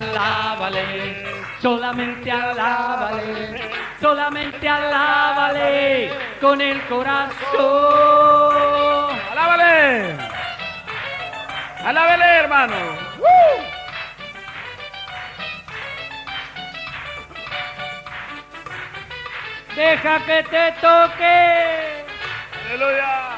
Alábale, solamente alábale, solamente alábale con el corazón. ¡Alábale! ¡Alábale, hermano! Deja que te toque. ¡Aleluya!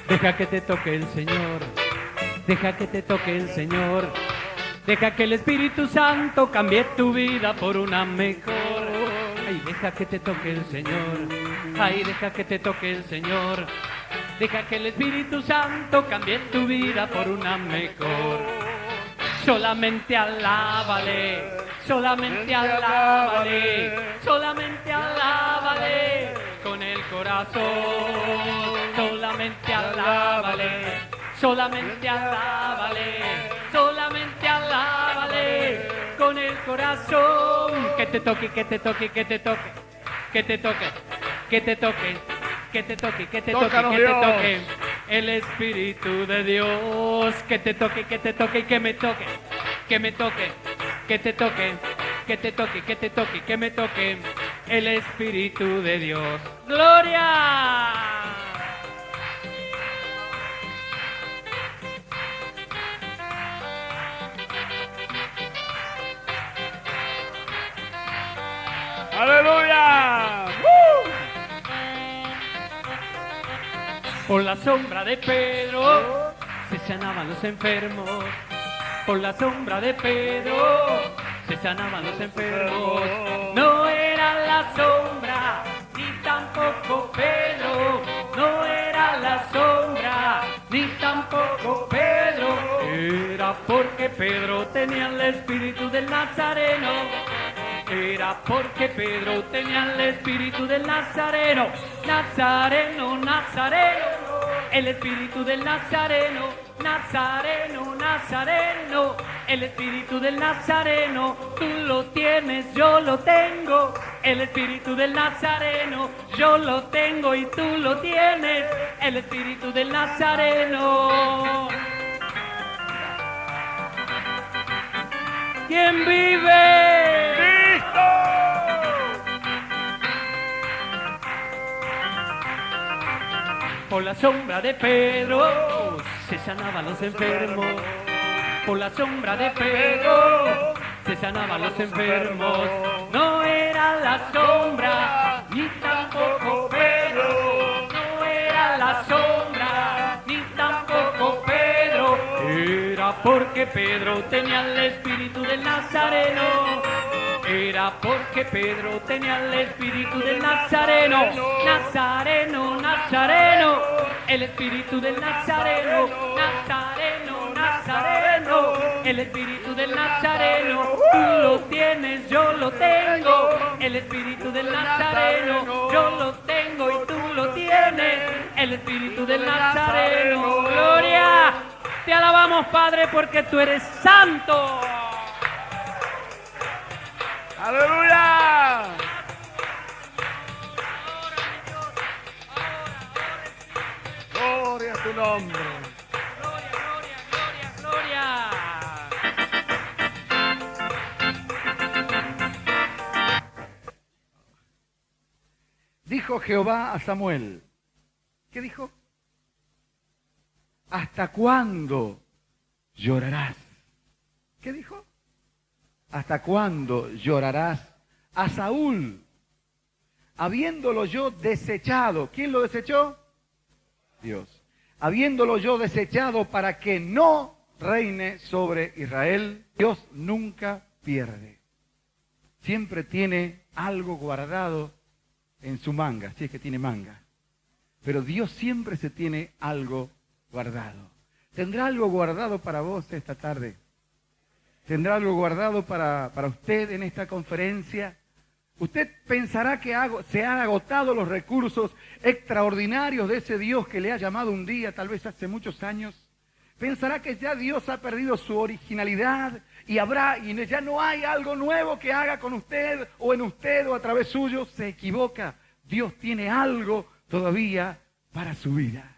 Deja que te toque el Señor, deja que te toque el Señor, deja que el Espíritu Santo cambie tu vida por una mejor. Ay, deja que te toque el Señor, ay, deja que te toque el Señor, deja que el Espíritu Santo cambie tu vida por una mejor. Solamente alábale, solamente alábale, solamente alábale con el corazón. Solamente alábale, solamente alábale, solamente alábale con el corazón. Que te toque, que te toque, que te toque, que te toque, que te toque, que te toque, que te toque, que te toque el Espíritu de Dios. Que te toque, que te toque y que me toque, que me toque, que te toque, que te toque, que te toque, que me toque el Espíritu de Dios. ¡Gloria! ¡Aleluya! Por la sombra de Pedro se sanaban los enfermos. Por la sombra de Pedro se sanaban los enfermos. No era la sombra ni tampoco Pedro. No era la sombra ni tampoco Pedro. Era porque Pedro tenía el espíritu del Nazareno. Era porque Pedro tenía el espíritu del Nazareno. Nazareno, Nazareno, el espíritu del Nazareno. Nazareno, Nazareno, el espíritu del Nazareno. Tú lo tienes, yo lo tengo. El espíritu del Nazareno, yo lo tengo y tú lo tienes. El espíritu del Nazareno. ¿Quién vive? ¡Cristo! Por la sombra de Pedro se sanaban los enfermos. Por la sombra de Pedro se sanaban los enfermos. No era la sombra ni tampoco Pedro. No era la sombra ni tampoco Pedro. Era porque Pedro tenía el espíritu del Nazareno. Era porque Pedro tenía el espíritu del Nazareno. Nazareno, Nazareno, el espíritu del Nazareno. Nazareno, Nazareno, el espíritu del Nazareno. Tú lo tienes, yo lo tengo. El espíritu del Nazareno, yo lo tengo y tú lo tienes. El espíritu del Nazareno. Gloria, te alabamos, Padre, porque tú eres santo. ¡Aleluya! ¡Gloria a tu nombre! Gloria, gloria, gloria, gloria. Dijo Jehová a Samuel. ¿Qué dijo? ¿Hasta cuándo llorarás? ¿Qué dijo? ¿Hasta cuándo llorarás a Saúl, habiéndolo yo desechado? ¿Quién lo desechó? Dios. Habiéndolo yo desechado para que no reine sobre Israel. Dios nunca pierde. Siempre tiene algo guardado en su manga, si es que tiene manga. Pero Dios siempre se tiene algo guardado. ¿Tendrá algo guardado para vos esta tarde? ¿Tendrá algo guardado para usted en esta conferencia? Usted pensará que se han agotado los recursos extraordinarios de ese Dios que le ha llamado un día, tal vez hace muchos años, Pensará que ya Dios ha perdido su originalidad y ya no hay algo nuevo que haga con usted o en usted o a través suyo. Se equivoca. Dios tiene algo todavía para su vida.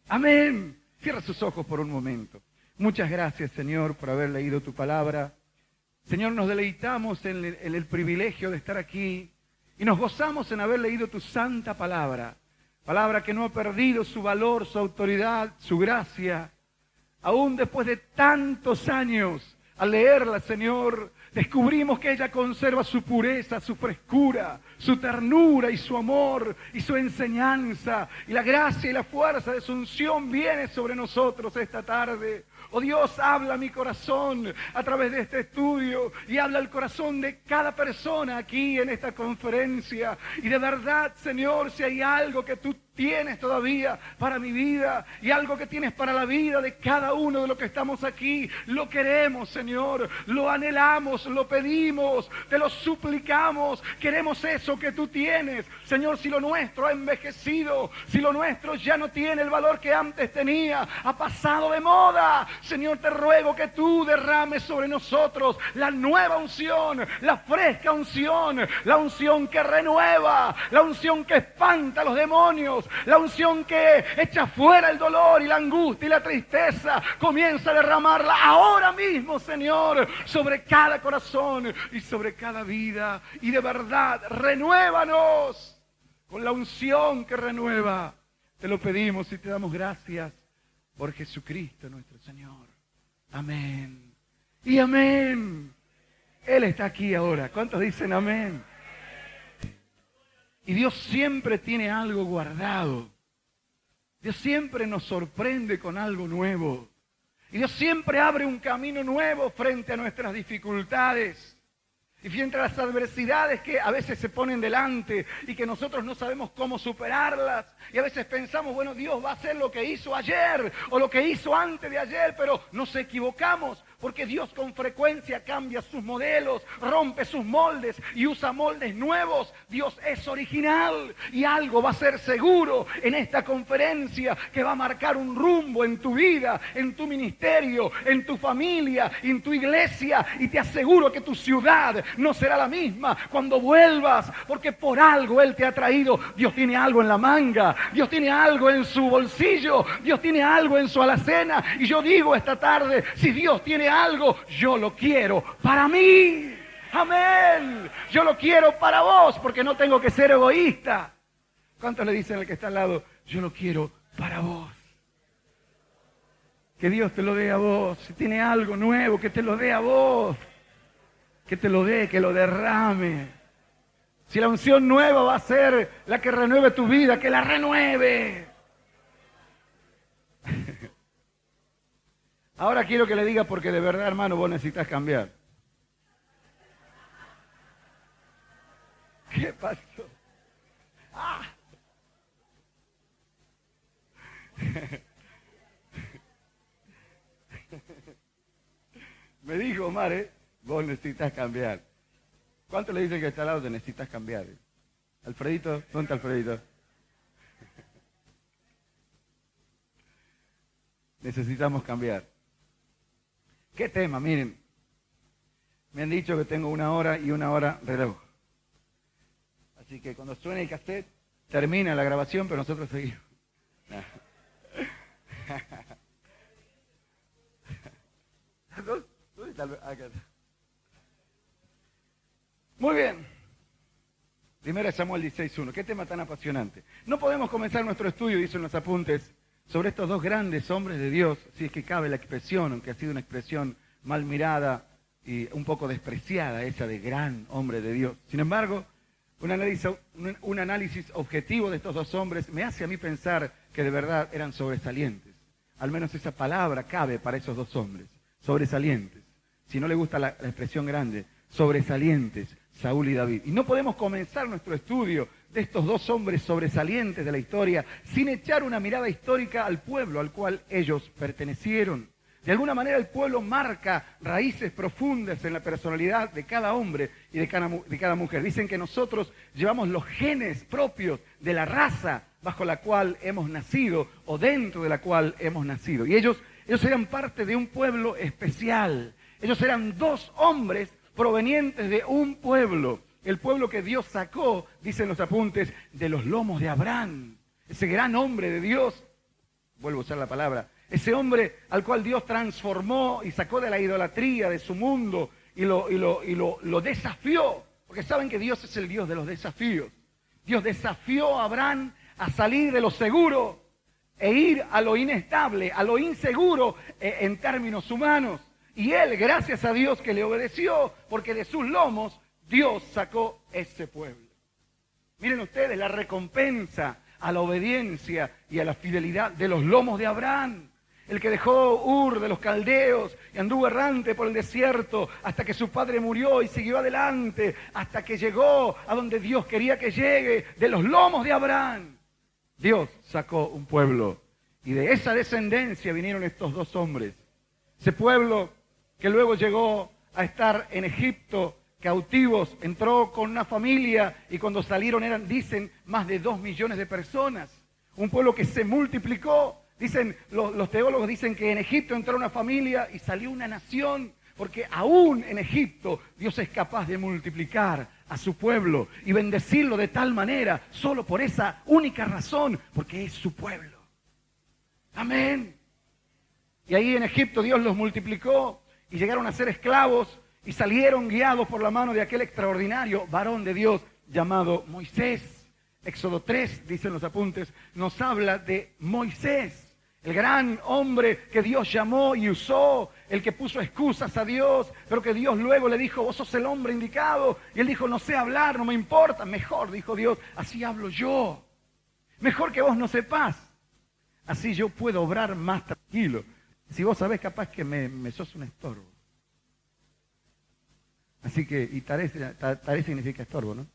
Amén. Cierra sus ojos por un momento. Muchas gracias, Señor, por haber leído tu palabra. Señor, nos deleitamos en el privilegio de estar aquí y nos gozamos en haber leído tu santa palabra. Palabra que no ha perdido su valor, su autoridad, su gracia. Aún después de tantos años, al leerla, Señor, descubrimos que ella conserva su pureza, su frescura, su ternura y su amor y su enseñanza. Y la gracia y la fuerza de su unción viene sobre nosotros esta tarde. Oh Dios, habla mi corazón a través de este estudio y habla el corazón de cada persona aquí en esta conferencia. Y de verdad, Señor, si hay algo que tú tienes todavía para mi vida y algo que tienes para la vida de cada uno de los que estamos aquí, lo queremos, Señor, lo anhelamos, lo pedimos, te lo suplicamos, queremos eso que tú tienes. Señor, si lo nuestro ha envejecido, si lo nuestro ya no tiene el valor que antes tenía, ha pasado de moda, Señor, te ruego que tú derrames sobre nosotros la nueva unción, la fresca unción, la unción que renueva, la unción que espanta a los demonios, la unción que echa fuera el dolor y la angustia y la tristeza. Comienza a derramarla ahora mismo, Señor, sobre cada corazón y sobre cada vida. Y de verdad, renuévanos con la unción que renueva. Te lo pedimos y te damos gracias por Jesucristo nuestro Señor. Amén. Y amén. Él está aquí ahora. ¿Cuántos dicen amén? Y Dios siempre tiene algo guardado. Dios siempre nos sorprende con algo nuevo. Y Dios siempre abre un camino nuevo frente a nuestras dificultades. Y frente a las adversidades que a veces se ponen delante y que nosotros no sabemos cómo superarlas. Y a veces pensamos, bueno, Dios va a hacer lo que hizo ayer o lo que hizo antes de ayer, pero nos equivocamos. Porque Dios con frecuencia cambia sus modelos, rompe sus moldes y usa moldes nuevos. Dios es original y algo va a ser seguro en esta conferencia que va a marcar un rumbo en tu vida, en tu ministerio, en tu familia, en tu iglesia. Y te aseguro que tu ciudad no será la misma cuando vuelvas, porque por algo Él te ha traído. Dios tiene algo en la manga, Dios tiene algo en su bolsillo, Dios tiene algo en su alacena. Y yo digo esta tarde, si Dios tiene algo, yo lo quiero para mí. Amén. Yo lo quiero para vos, porque no tengo que ser egoísta. ¿Cuántos le dicen al que está al lado, yo lo quiero para vos? Que Dios te lo dé a vos. Si tiene algo nuevo, que te lo dé a vos. Que te lo dé, que lo derrame. Si la unción nueva va a ser la que renueve tu vida, que la renueve. Ahora quiero que le diga, porque de verdad, hermano, vos necesitas cambiar. ¿Qué pasó? ¡Ah! Me dijo Omar, vos necesitas cambiar. ¿Cuánto le dicen que está al lado te necesitas cambiar? Alfredito, ¿dónde está Alfredito? Necesitamos cambiar. ¿Qué tema? Miren, me han dicho que tengo 1 hora y 1 hora reloj. Así que cuando suene el cassette, termina la grabación, pero nosotros seguimos. ¿Dónde está? Acá está. Muy bien. 1 Samuel 16:1. ¿Qué tema tan apasionante? No podemos comenzar nuestro estudio, dicen los apuntes, sobre estos dos grandes hombres de Dios, si es que cabe la expresión, aunque ha sido una expresión mal mirada y un poco despreciada, esa de gran hombre de Dios. Sin embargo, un análisis objetivo de estos dos hombres me hace a mí pensar que de verdad eran sobresalientes. Al menos esa palabra cabe para esos dos hombres, sobresalientes. Si no le gusta la expresión grande, sobresalientes, Saúl y David. Y no podemos comenzar nuestro estudio de estos dos hombres sobresalientes de la historia sin echar una mirada histórica al pueblo al cual ellos pertenecieron. De alguna manera el pueblo marca raíces profundas en la personalidad de cada hombre y de cada mujer. Dicen que nosotros llevamos los genes propios de la raza bajo la cual hemos nacido o dentro de la cual hemos nacido. Y ellos Ellos eran parte de un pueblo especial. Ellos eran 2 hombres provenientes de un pueblo. El pueblo que Dios sacó, dicen los apuntes, de los lomos de Abraham. Ese gran hombre de Dios, vuelvo a usar la palabra, ese hombre al cual Dios transformó y sacó de la idolatría de su mundo y lo desafió. Porque saben que Dios es el Dios de los desafíos. Dios desafió a Abraham a salir de lo seguro e ir a lo inestable, a lo inseguro en términos humanos. Y él, gracias a Dios que le obedeció, porque de sus lomos Dios sacó ese pueblo. Miren ustedes la recompensa a la obediencia y a la fidelidad de los lomos de Abraham. El que dejó Ur de los caldeos y anduvo errante por el desierto hasta que su padre murió y siguió adelante, hasta que llegó a donde Dios quería que llegue, de los lomos de Abraham. Dios sacó un pueblo y de esa descendencia vinieron estos 2 hombres. Ese pueblo que luego llegó a estar en Egipto, cautivos, entró con una familia y cuando salieron eran, dicen, más de 2 millones de personas. Un pueblo que se multiplicó. Dicen, los teólogos dicen que en Egipto entró una familia y salió una nación, porque aún en Egipto Dios es capaz de multiplicar a su pueblo y bendecirlo de tal manera, solo por esa única razón, porque es su pueblo. Amén. Y ahí en Egipto Dios los multiplicó y llegaron a ser esclavos y salieron guiados por la mano de aquel extraordinario varón de Dios llamado Moisés. Éxodo 3, dicen los apuntes, nos habla de Moisés. El gran hombre que Dios llamó y usó, el que puso excusas a Dios, pero que Dios luego le dijo, vos sos el hombre indicado. Y él dijo, no sé hablar, no me importa. Mejor, dijo Dios, así hablo yo. Mejor que vos no sepás. Así yo puedo obrar más tranquilo. Si vos sabés, capaz que me sos un estorbo. Así que, y taré significa estorbo, ¿no?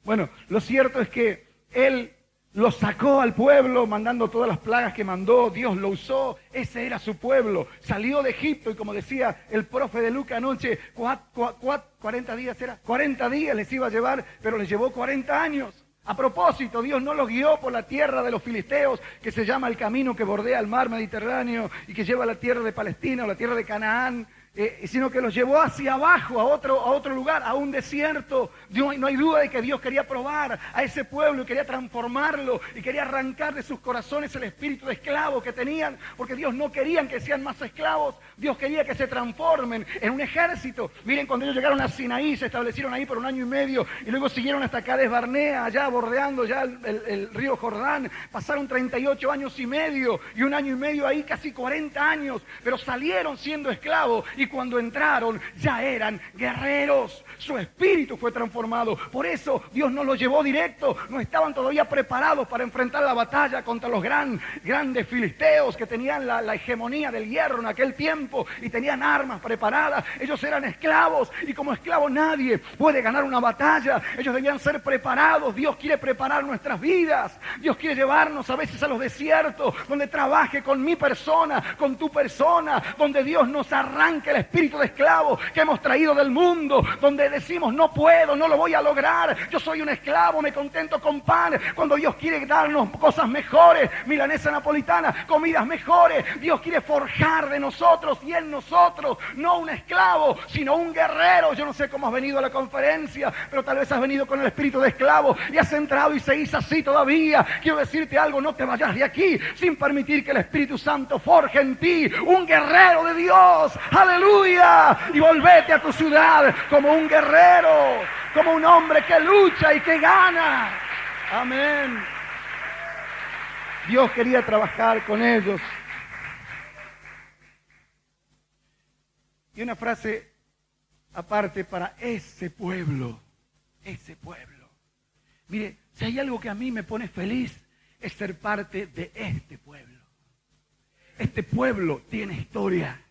Bueno, lo cierto es que él lo sacó al pueblo, mandando todas las plagas que mandó, Dios lo usó, ese era su pueblo. Salió de Egipto y como decía el profe de Lucas anoche, 40 días era, 40 días les iba a llevar, pero les llevó 40 años. A propósito, Dios no los guió por la tierra de los filisteos, que se llama el camino que bordea el mar Mediterráneo y que lleva a la tierra de Palestina o la tierra de Canaán, sino que los llevó hacia abajo, a otro lugar, a un desierto. No hay duda de que Dios quería probar a ese pueblo y quería transformarlo y quería arrancar de sus corazones el espíritu de esclavo que tenían, porque Dios no quería que sean más esclavos, Dios quería que se transformen en un ejército. Miren, cuando ellos llegaron a Sinaí, se establecieron ahí por 1 año y medio y luego siguieron hasta Cades Barnea, allá bordeando ya el río Jordán, pasaron 38 años y medio y 1 año y medio ahí, casi 40 años, pero salieron siendo esclavos y cuando entraron ya eran guerreros. Su espíritu fue transformado. Por eso Dios no los llevó directo. No estaban todavía preparados para enfrentar la batalla contra los grandes filisteos que tenían la hegemonía del hierro en aquel tiempo y tenían armas preparadas. Ellos eran esclavos y como esclavos nadie puede ganar una batalla. Ellos debían ser preparados. Dios quiere preparar nuestras vidas. Dios quiere llevarnos a veces a los desiertos donde trabaje con mi persona, con tu persona, donde Dios nos arranque el espíritu de esclavo que hemos traído del mundo, donde decimos no puedo, no lo voy a lograr, yo soy un esclavo, me contento con pan, cuando Dios quiere darnos cosas mejores, milanesa napolitana, comidas mejores. Dios quiere forjar de nosotros y en nosotros, no un esclavo, sino un guerrero. Yo no sé cómo has venido a la conferencia, pero tal vez has venido con el espíritu de esclavo y has entrado y seguís así todavía. Quiero decirte algo, no te vayas de aquí sin permitir que el Espíritu Santo forje en ti un guerrero de Dios. ¡Aleluya! Y volvete a tu ciudad como un guerrero, como un hombre que lucha y que gana. Amén. Dios quería trabajar con ellos. Y una frase aparte para ese pueblo, ese pueblo. Mire, si hay algo que a mí me pone feliz es ser parte de este pueblo. Este pueblo tiene historia.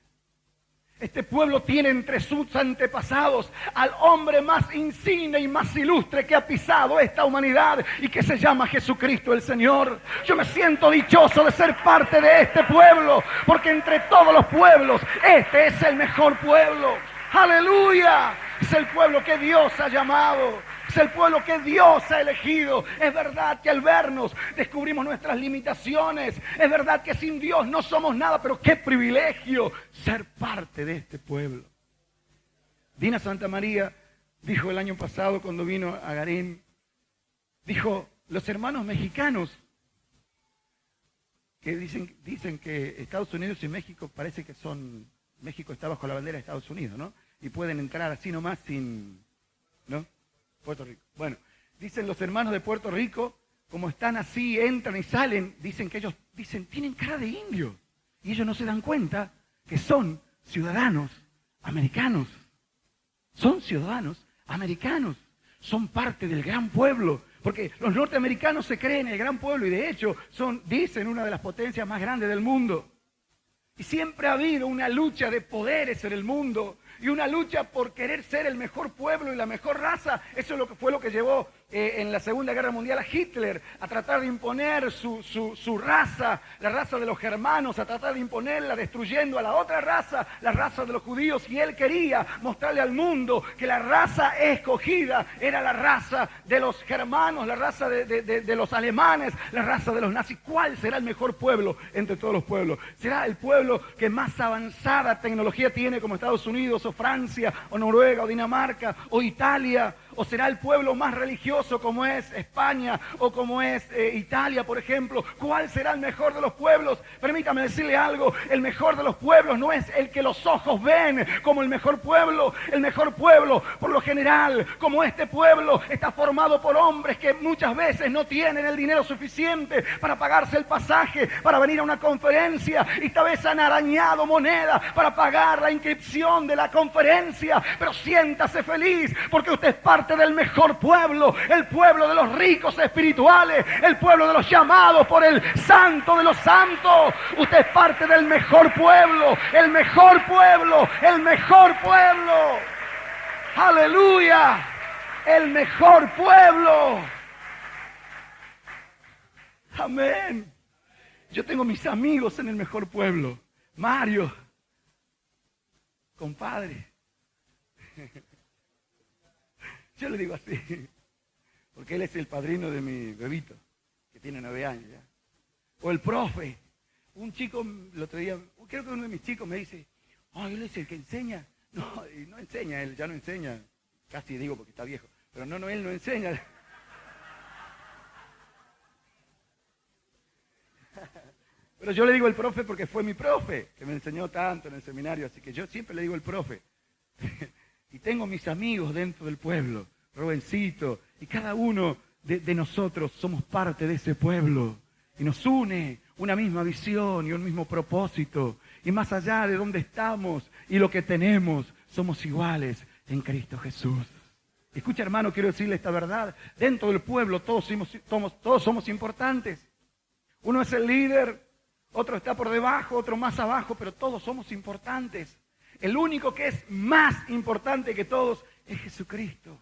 Este pueblo tiene entre sus antepasados al hombre más insigne y más ilustre que ha pisado esta humanidad y que se llama Jesucristo el Señor. Yo me siento dichoso de ser parte de este pueblo, porque entre todos los pueblos, este es el mejor pueblo. ¡Aleluya! Es el pueblo que Dios ha llamado. Es es el pueblo que Dios ha elegido. Es verdad que al vernos descubrimos nuestras limitaciones. Es verdad que sin Dios no somos nada, pero qué privilegio ser parte de este pueblo. Dina Santamaría dijo el año pasado cuando vino a Garín, dijo, los hermanos mexicanos, que dicen que Estados Unidos y México parece que son, México está bajo la bandera de Estados Unidos, ¿no? Y pueden entrar así nomás sin, ¿no? Puerto Rico. Bueno, dicen los hermanos de Puerto Rico, como están así, entran y salen, dicen que ellos, tienen cara de indio. Y ellos no se dan cuenta que son ciudadanos americanos. Son ciudadanos americanos. Son parte del gran pueblo. Porque los norteamericanos se creen el gran pueblo y de hecho dicen, una de las potencias más grandes del mundo. Y siempre ha habido una lucha de poderes en el mundo y una lucha por querer ser el mejor pueblo y la mejor raza. Eso es fue lo que llevó en la Segunda Guerra Mundial a Hitler a tratar de imponer su raza, la raza de los germanos, a tratar de imponerla destruyendo a la otra raza, la raza de los judíos. Y él quería mostrarle al mundo que la raza escogida era la raza de los germanos, la raza de los alemanes, la raza de los nazis. ¿Cuál será el mejor pueblo entre todos los pueblos? ¿Será el pueblo que más avanzada tecnología tiene como Estados Unidos o Francia o Noruega o Dinamarca o Italia? ¿O será el pueblo más religioso como es España o como es Italia, por ejemplo? ¿Cuál será el mejor de los pueblos? Permítame decirle algo, el mejor de los pueblos no es el que los ojos ven como el mejor pueblo. El mejor pueblo, por lo general, como este pueblo, está formado por hombres que muchas veces no tienen el dinero suficiente para pagarse el pasaje, para venir a una conferencia, y tal vez han arañado moneda para pagar la inscripción de la conferencia. Pero siéntase feliz, porque usted es parte del mejor pueblo, el pueblo de los ricos espirituales, el pueblo de los llamados por el santo de los santos. Usted es parte del mejor pueblo, el mejor pueblo, el mejor pueblo. Aleluya, el mejor pueblo. Amén. Yo tengo mis amigos en el mejor pueblo. Mario, compadre. Yo le digo así, porque él es el padrino de mi bebito, que tiene 9 años ya. O el profe. Un chico, el otro día, creo que uno de mis chicos me dice, él es el que enseña. No, y no enseña, él ya no enseña. Casi digo porque está viejo. Pero no, él no enseña. Pero yo le digo el profe porque fue mi profe, que me enseñó tanto en el seminario, así que yo siempre le digo el profe. Y tengo mis amigos dentro del pueblo, Robencito, y cada uno de nosotros somos parte de ese pueblo. Y nos une una misma visión y un mismo propósito. Y más allá de dónde estamos y lo que tenemos, somos iguales en Cristo Jesús. Escucha, hermano, quiero decirle esta verdad. Dentro del pueblo todos somos importantes. Uno es el líder, otro está por debajo, otro más abajo, pero todos somos importantes. El único que es más importante que todos es Jesucristo.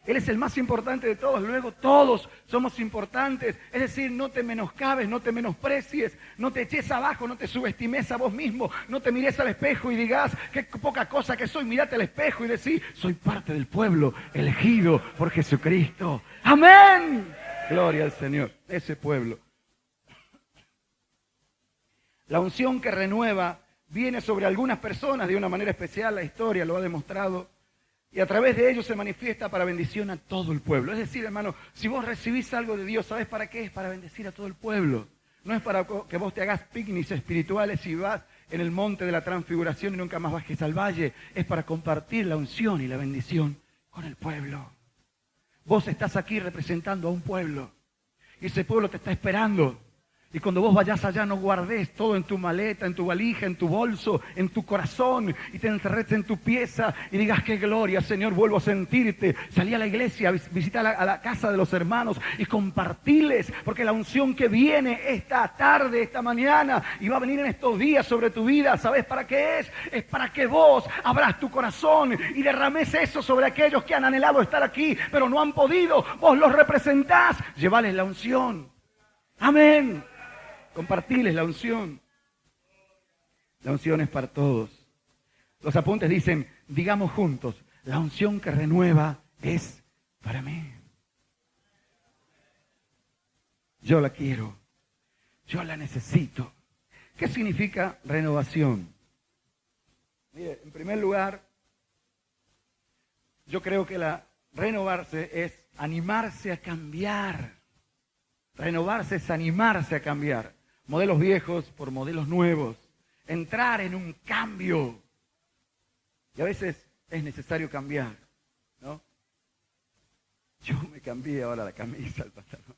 Él es el más importante de todos, luego todos somos importantes. Es decir, no te menoscabes, no te menosprecies, no te eches abajo, no te subestimes a vos mismo, no te mires al espejo y digas, qué poca cosa que soy. Mírate al espejo y decís, soy parte del pueblo elegido por Jesucristo. ¡Amén! Gloria al Señor, ese pueblo. La unción que renueva viene sobre algunas personas de una manera especial, la historia lo ha demostrado, y a través de ellos se manifiesta para bendición a todo el pueblo. Es decir, hermano, si vos recibís algo de Dios, ¿sabés para qué? Es para bendecir a todo el pueblo. No es para que vos te hagas picnics espirituales y vas en el monte de la transfiguración y nunca más bajes al valle. Es para compartir la unción y la bendición con el pueblo. Vos estás aquí representando a un pueblo y ese pueblo te está esperando. Y cuando vos vayas allá no guardes todo en tu maleta, en tu valija, en tu bolso, en tu corazón y te encerres en tu pieza y digas, qué gloria, Señor, vuelvo a sentirte. Salí a la iglesia, visita a la casa de los hermanos y compartiles, porque la unción que viene esta tarde, esta mañana y va a venir en estos días sobre tu vida, ¿sabes para qué es? Es para que vos abras tu corazón y derrames eso sobre aquellos que han anhelado estar aquí, pero no han podido. Vos los representás, llevales la unción. Amén. Compartiles la unción. La unción es para todos. Los apuntes dicen, digamos juntos, la unción que renueva es para mí. Yo la quiero. Yo la necesito. ¿Qué significa renovación? Mire, en primer lugar, yo creo que renovarse es animarse a cambiar. Renovarse es animarse a cambiar. Modelos viejos por modelos nuevos. Entrar en un cambio. Y a veces es necesario cambiar, ¿no? Yo me cambié ahora la camisa, el pantalón.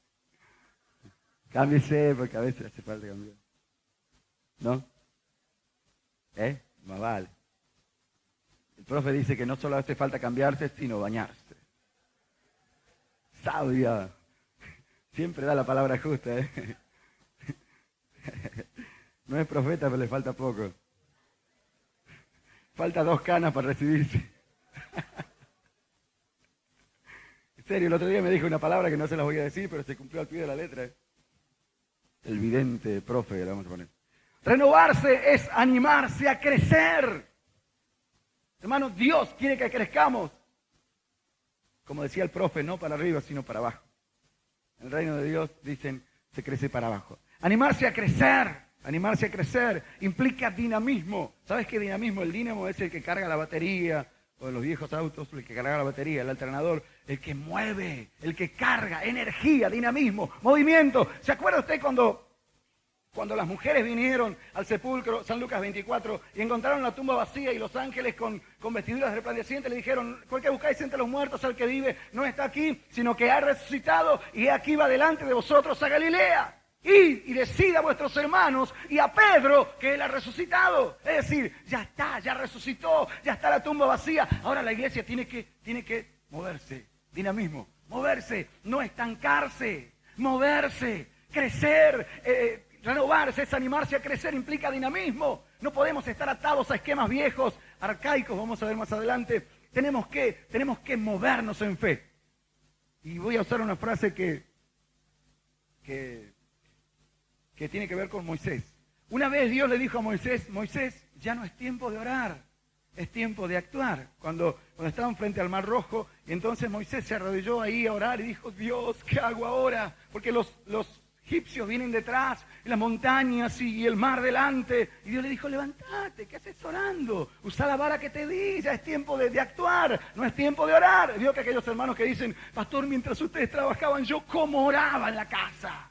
Cámbiese porque a veces hace falta cambiar. ¿No? Más vale. El profe dice que no solo hace falta cambiarse, sino bañarse. Sabia. Siempre da la palabra justa, ¿eh? No es profeta, pero le falta poco. Falta 2 canas para recibirse. En serio, el otro día me dijo una palabra que no se las voy a decir, pero se cumplió al pie de la letra. El vidente profe, le vamos a poner. Renovarse es animarse a crecer. Hermanos, Dios quiere que crezcamos. Como decía el profe, no para arriba, sino para abajo. En el reino de Dios, dicen, se crece para abajo. Animarse a crecer, implica dinamismo. ¿Sabes qué dinamismo? El dínamo es el que carga la batería, o en los viejos autos, el que carga la batería, el alternador, el que mueve, el que carga, energía, dinamismo, movimiento. ¿Se acuerda usted cuando las mujeres vinieron al sepulcro, San Lucas 24, y encontraron la tumba vacía y los ángeles con vestiduras resplandecientes le dijeron, ¿por qué buscáis entre los muertos al que vive? No está aquí, sino que ha resucitado y aquí va delante de vosotros a Galilea. Y decid a vuestros hermanos y a Pedro que él ha resucitado. Es decir, ya está, ya resucitó, ya está la tumba vacía. Ahora la iglesia tiene que moverse, dinamismo, moverse, no estancarse, moverse, crecer. Renovarse es animarse a crecer, implica dinamismo. No podemos estar atados a esquemas viejos, arcaicos, vamos a ver más adelante. Tenemos que movernos en fe. Y voy a usar una frase que tiene que ver con Moisés. Una vez Dios le dijo a Moisés, Moisés, ya no es tiempo de orar, es tiempo de actuar. Cuando estaban frente al Mar Rojo, y entonces Moisés se arrodilló ahí a orar y dijo, Dios, ¿qué hago ahora? Porque los egipcios vienen detrás, las montañas y el mar delante. Y Dios le dijo, levántate, ¿qué haces orando? Usa la vara que te di, ya es tiempo de actuar, no es tiempo de orar. Vio que aquellos hermanos que dicen, pastor, mientras ustedes trabajaban, yo cómo oraba en la casa.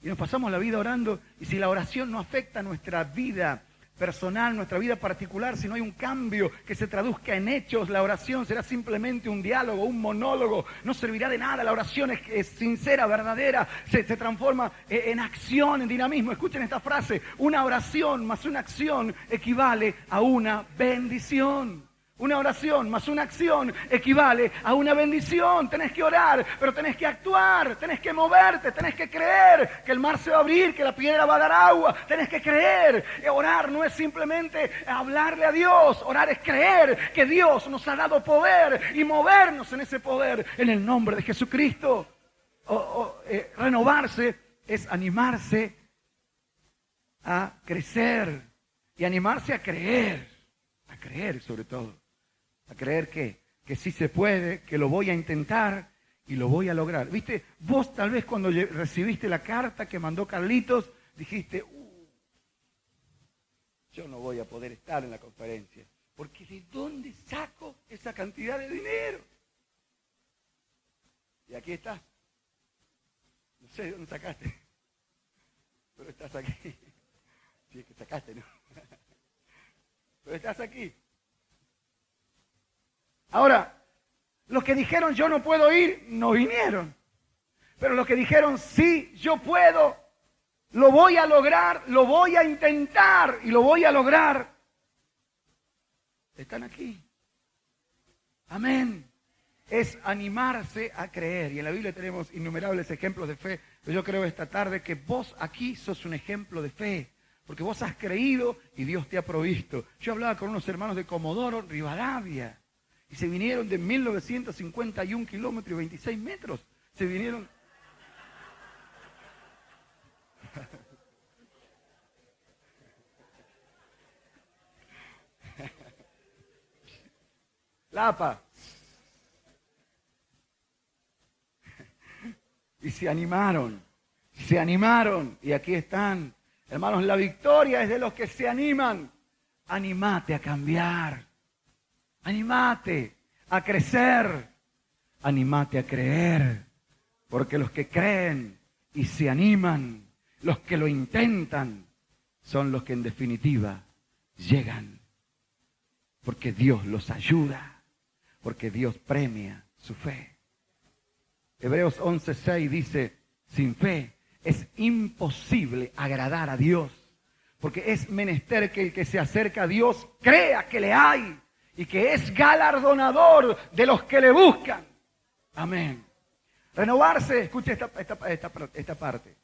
Y nos pasamos la vida orando, y si la oración no afecta nuestra vida personal, nuestra vida particular, si no hay un cambio que se traduzca en hechos, la oración será simplemente un diálogo, un monólogo, no servirá de nada. La oración es sincera, verdadera, se transforma en acción, en dinamismo. Escuchen esta frase, una oración más una acción equivale a una bendición. Una oración más una acción equivale a una bendición. Tenés que orar, pero tenés que actuar, tenés que moverte, tenés que creer que el mar se va a abrir, que la piedra va a dar agua. Tenés que creer. Orar no es simplemente hablarle a Dios. Orar es creer que Dios nos ha dado poder y movernos en ese poder en el nombre de Jesucristo. Renovarse es animarse a crecer y animarse a creer sobre todo. A creer que sí se puede, que lo voy a intentar y lo voy a lograr. ¿Viste? Vos tal vez cuando recibiste la carta que mandó Carlitos, dijiste, yo no voy a poder estar en la conferencia, porque ¿de dónde saco esa cantidad de dinero? Y aquí estás. No sé de dónde sacaste, pero estás aquí. Sí, es que sacaste, ¿no? Pero estás aquí. Ahora, los que dijeron yo no puedo ir, no vinieron. Pero los que dijeron sí, yo puedo, lo voy a lograr, lo voy a intentar y lo voy a lograr, están aquí. Amén. Es animarse a creer. Y en la Biblia tenemos innumerables ejemplos de fe. Pero yo creo esta tarde que vos aquí sos un ejemplo de fe. Porque vos has creído y Dios te ha provisto. Yo hablaba con unos hermanos de Comodoro, Rivadavia. Y se vinieron de 1951 kilómetros y 26 metros. Se vinieron. Lapa. y se animaron, y aquí están. Hermanos, la victoria es de los que se animan. Anímate a cambiar, anímate a crecer, anímate a creer, porque los que creen y se animan, los que lo intentan, son los que en definitiva llegan, porque Dios los ayuda, porque Dios premia su fe. Hebreos 11:6 dice, sin fe es imposible agradar a Dios, porque es menester que el que se acerca a Dios crea que le hay y que es galardonador de los que le buscan. Amén. Renovarse, escucha esta parte.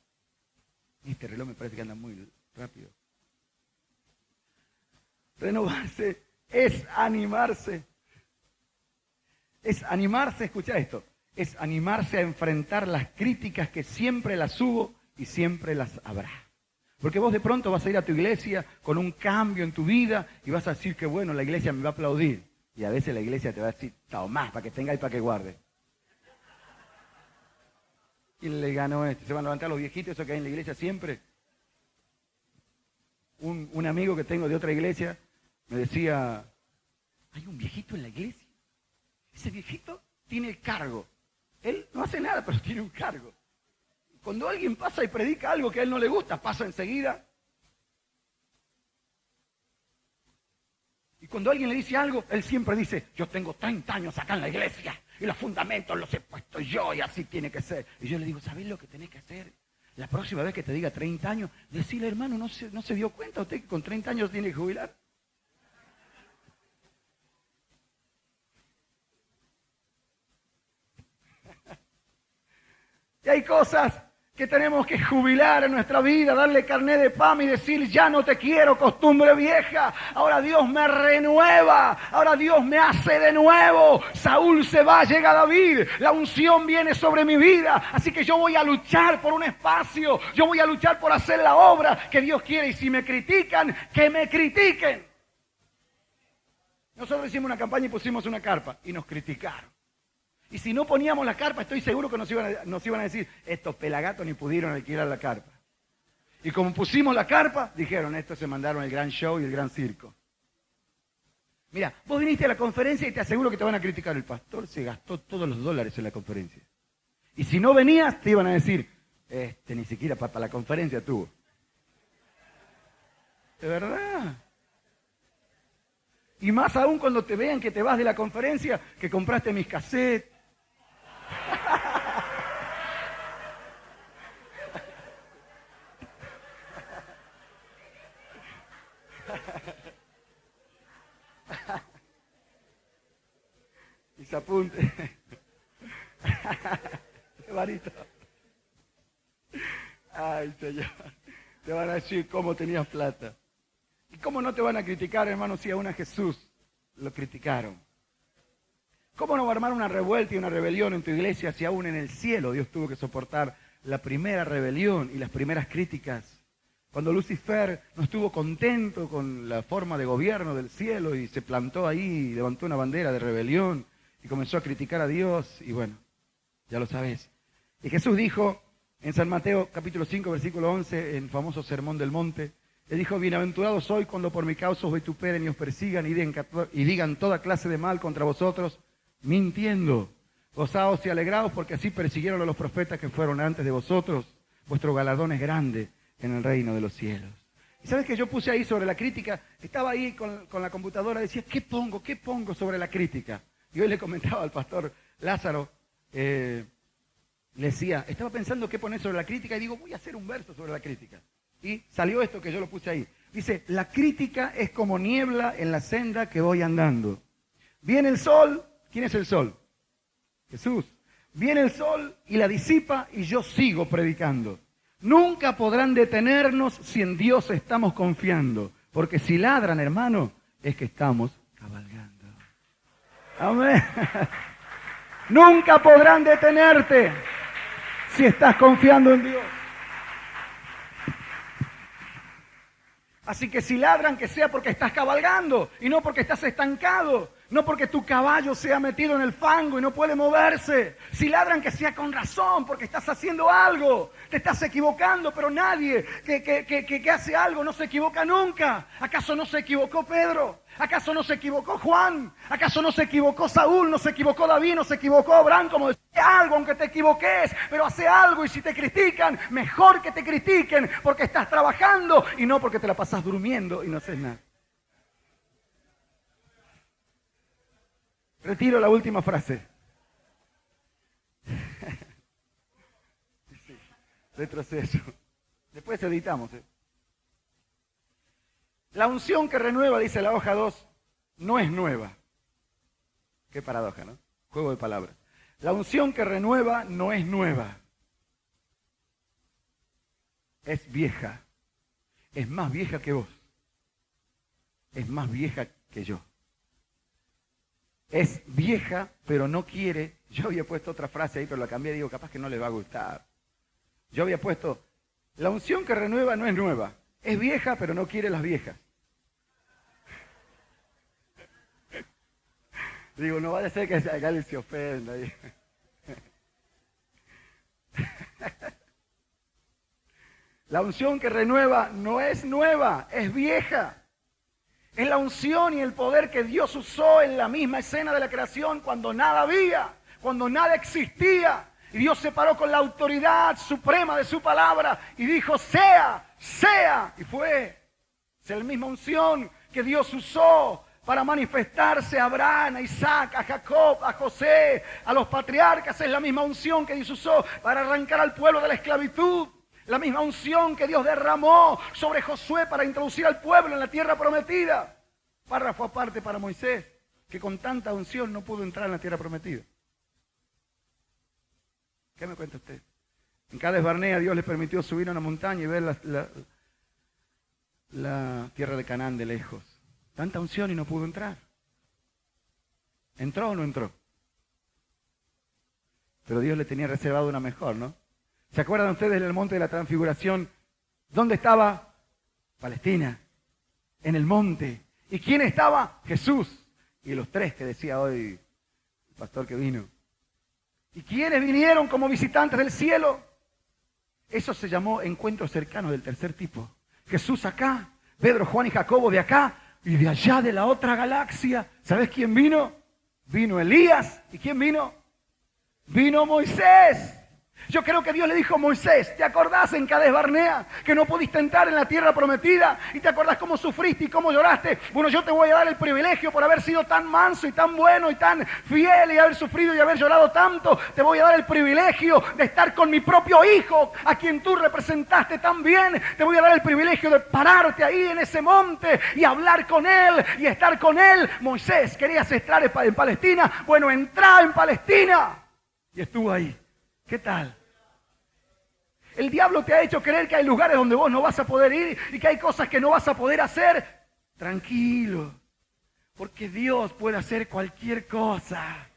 Este reloj me parece que anda muy rápido. Renovarse es animarse. Es animarse, escucha esto. Es animarse a enfrentar las críticas que siempre las hubo y siempre las habrá. Porque vos de pronto vas a ir a tu iglesia con un cambio en tu vida y vas a decir que bueno, la iglesia me va a aplaudir. Y a veces la iglesia te va a decir, tao más, para que tenga y para que guarde. Y le ganó este. Se van a levantar los viejitos, eso que hay en la iglesia siempre. Un amigo que tengo de otra iglesia me decía, hay un viejito en la iglesia. Ese viejito tiene el cargo. Él no hace nada, pero tiene un cargo. Cuando alguien pasa y predica algo que a él no le gusta, pasa enseguida. Y cuando alguien le dice algo, él siempre dice, yo tengo 30 años acá en la iglesia y los fundamentos los he puesto yo y así tiene que ser. Y yo le digo, ¿sabés lo que tenés que hacer? La próxima vez que te diga 30 años, decirle, hermano, ¿no se dio cuenta usted que con 30 años tiene que jubilar? Y hay cosas que tenemos que jubilar en nuestra vida, darle carné de pam y decir, ya no te quiero, costumbre vieja, ahora Dios me renueva, ahora Dios me hace de nuevo. Saúl se va, llega David, la unción viene sobre mi vida, así que yo voy a luchar por un espacio, yo voy a luchar por hacer la obra que Dios quiere, y si me critican, que me critiquen. Nosotros hicimos una campaña y pusimos una carpa y nos criticaron. Y si no poníamos la carpa, estoy seguro que nos iban a decir, estos pelagatos ni pudieron alquilar la carpa. Y como pusimos la carpa, dijeron, estos se mandaron el gran show y el gran circo. Mira, vos viniste a la conferencia y te aseguro que te van a criticar. El pastor se gastó todos los dólares en la conferencia. Y si no venías, te iban a decir, ni siquiera para la conferencia tuvo. ¿De verdad? Y más aún cuando te vean que te vas de la conferencia, que compraste mis cassettes. Y se apunte. Barito. Ay, Señor. Te van a decir cómo tenías plata. ¿Y cómo no te van a criticar, hermano, si aún a Jesús lo criticaron? ¿Cómo no va a armar una revuelta y una rebelión en tu iglesia si aún en el cielo Dios tuvo que soportar la primera rebelión y las primeras críticas? Cuando Lucifer no estuvo contento con la forma de gobierno del cielo y se plantó ahí y levantó una bandera de rebelión y comenzó a criticar a Dios, y bueno, ya lo sabes. Y Jesús dijo en San Mateo capítulo 5 versículo 11, en el famoso Sermón del Monte, le dijo, bienaventurados sois cuando por mi causa os vituperen y os persigan y digan toda clase de mal contra vosotros, mintiendo. Gozaos y alegraos porque así persiguieron a los profetas que fueron antes de vosotros. Vuestro galardón es grande en el reino de los cielos. ¿Y sabes que yo puse ahí sobre la crítica? Estaba ahí con la computadora, decía, ¿qué pongo sobre la crítica? Y hoy le comentaba al pastor Lázaro, le decía, estaba pensando qué poner sobre la crítica y digo, voy a hacer un verso sobre la crítica. Y salió esto que yo lo puse ahí. Dice, la crítica es como niebla en la senda que voy andando. Viene el sol, ¿quién es el sol? Jesús. Viene el sol y la disipa y yo sigo predicando. Nunca podrán detenernos si en Dios estamos confiando. Porque si ladran, hermano, es que estamos cabalgando. Amén. Nunca podrán detenerte si estás confiando en Dios. Así que si ladran, que sea porque estás cabalgando y no porque estás estancado. No porque tu caballo sea metido en el fango y no puede moverse. Si ladran, que sea con razón, porque estás haciendo algo. Te estás equivocando, pero nadie que hace algo no se equivoca nunca. ¿Acaso no se equivocó Pedro? ¿Acaso no se equivocó Juan? ¿Acaso no se equivocó Saúl? ¿No se equivocó David? ¿No se equivocó Abraham? Como decía, algo, aunque te equivoques, pero hace algo. Y si te critican, mejor que te critiquen, porque estás trabajando y no porque te la pasas durmiendo y no haces nada. Retiro la última frase. Sí, retroceso. Después editamos. La unción que renueva, dice la hoja 2, no es nueva. Qué paradoja, ¿no? Juego de palabras. La unción que renueva no es nueva. Es vieja. Es más vieja que vos. Es más vieja que yo. Es vieja, pero no quiere. Yo había puesto otra frase ahí, pero la cambié. Digo, capaz que no les va a gustar. Yo había puesto, la unción que renueva no es nueva. Es vieja, pero no quiere las viejas. Digo, no vaya a ser que acá se ofenda. La unción que renueva no es nueva, es vieja. Es la unción y el poder que Dios usó en la misma escena de la creación cuando nada había, cuando nada existía. Y Dios se paró con la autoridad suprema de su palabra y dijo, sea, sea. Y fue. Es la misma unción que Dios usó para manifestarse a Abraham, a Isaac, a Jacob, a José, a los patriarcas. Es la misma unción que Dios usó para arrancar al pueblo de la esclavitud. La misma unción que Dios derramó sobre Josué para introducir al pueblo en la tierra prometida. Párrafo aparte para Moisés, que con tanta unción no pudo entrar en la tierra prometida. ¿Qué me cuenta usted? En Cades Barnea Dios le permitió subir a una montaña y ver la tierra de Canaán de lejos. Tanta unción y no pudo entrar. ¿Entró o no entró? Pero Dios le tenía reservado una mejor, ¿no? ¿Se acuerdan ustedes en el monte de la transfiguración? ¿Dónde estaba? Palestina, en el monte. ¿Y quién estaba? Jesús. Y los tres que decía hoy el pastor que vino. ¿Y quiénes vinieron como visitantes del cielo? Eso se llamó encuentro cercano del tercer tipo. Jesús acá, Pedro, Juan y Jacobo de acá y de allá de la otra galaxia. ¿Sabes quién vino? Vino Elías. ¿Y quién vino? Vino Moisés. Yo creo que Dios le dijo a Moisés, ¿te acordás en Cades Barnea que no pudiste entrar en la tierra prometida? ¿Y te acordás cómo sufriste y cómo lloraste? Bueno, yo te voy a dar el privilegio por haber sido tan manso y tan bueno y tan fiel y haber sufrido y haber llorado tanto. Te voy a dar el privilegio de estar con mi propio hijo, a quien tú representaste tan bien. Te voy a dar el privilegio de pararte ahí en ese monte y hablar con él y estar con él. Moisés, ¿querías estar en Palestina? Bueno, entrá en Palestina. Y estuvo ahí. ¿Qué tal? El diablo te ha hecho creer que hay lugares donde vos no vas a poder ir y que hay cosas que no vas a poder hacer. Tranquilo, porque Dios puede hacer cualquier cosa.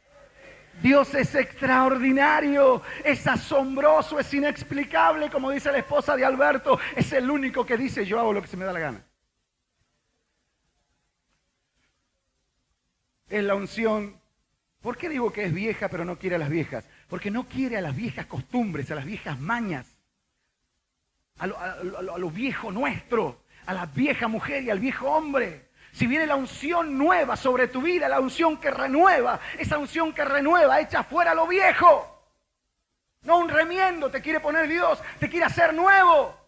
Dios es extraordinario, es asombroso, es inexplicable, como dice la esposa de Alberto. Es el único que dice, yo hago lo que se me da la gana. Es la unción. ¿Por qué digo que es vieja pero no quiere a las viejas? Porque no quiere a las viejas costumbres, a las viejas mañas. A lo viejo nuestro, a la vieja mujer y al viejo hombre. Si viene la unción nueva sobre tu vida, la unción que renueva, esa unción que renueva, echa fuera lo viejo. No un remiendo te quiere poner Dios, te quiere hacer nuevo.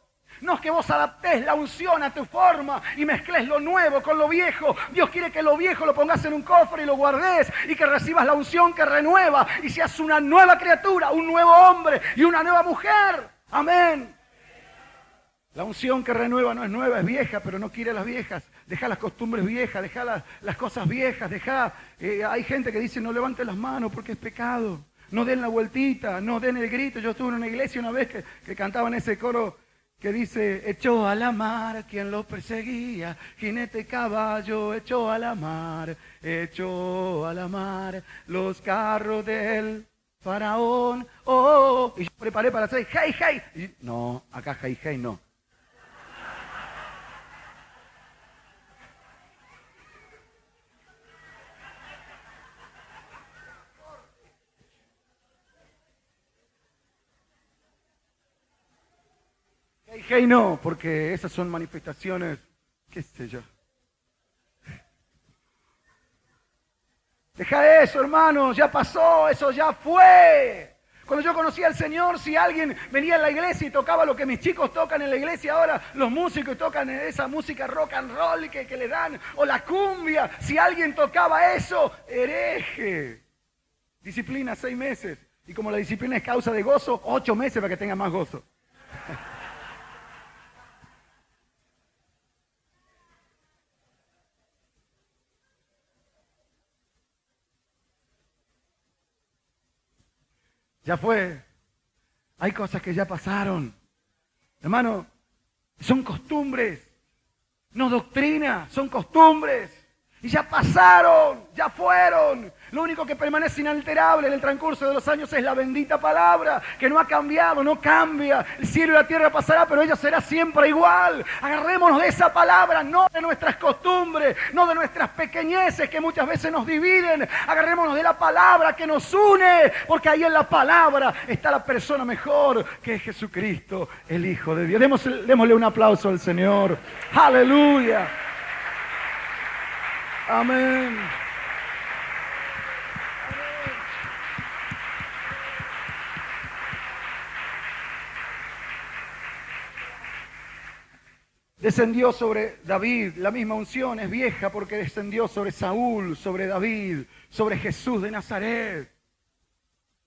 No es que vos adaptés la unción a tu forma y mezcles lo nuevo con lo viejo. Dios quiere que lo viejo lo pongas en un cofre y lo guardes y que recibas la unción que renueva y seas una nueva criatura, un nuevo hombre y una nueva mujer. Amén. La unción que renueva no es nueva, es vieja, pero no quiere a las viejas. Deja las costumbres viejas, deja las cosas viejas, hay gente que dice no levanten las manos porque es pecado. No den la vueltita, no den el grito. Yo estuve en una iglesia una vez que cantaban ese coro que dice, echó a la mar quien lo perseguía, jinete y caballo, echó a la mar los carros del faraón. Oh, y yo preparé para hacer hey, hey. Y, no, acá hey, hey, no. Dije, y no, porque esas son manifestaciones, qué sé yo. Deja eso, hermanos, ya pasó, eso ya fue. Cuando yo conocí al Señor, si alguien venía a la iglesia y tocaba lo que mis chicos tocan en la iglesia ahora, los músicos tocan esa música rock and roll que le dan, o la cumbia, si alguien tocaba eso, hereje. Disciplina 6 meses. Y como la disciplina es causa de gozo, 8 meses para que tenga más gozo. Ya fue. Hay cosas que ya pasaron. Hermano, son costumbres, no doctrina, son costumbres. Y ya pasaron, ya fueron. Lo único que permanece inalterable en el transcurso de los años es la bendita palabra, que no ha cambiado, no cambia. El cielo y la tierra pasará, pero ella será siempre igual. Agarrémonos de esa palabra, no de nuestras costumbres, no de nuestras pequeñeces que muchas veces nos dividen. Agarrémonos de la palabra que nos une, porque ahí en la palabra está la persona mejor, que es Jesucristo, el Hijo de Dios. Démosle un aplauso al Señor. ¡Aleluya! Amén. Descendió sobre David, la misma unción es vieja porque descendió sobre Saúl, sobre David, sobre Jesús de Nazaret.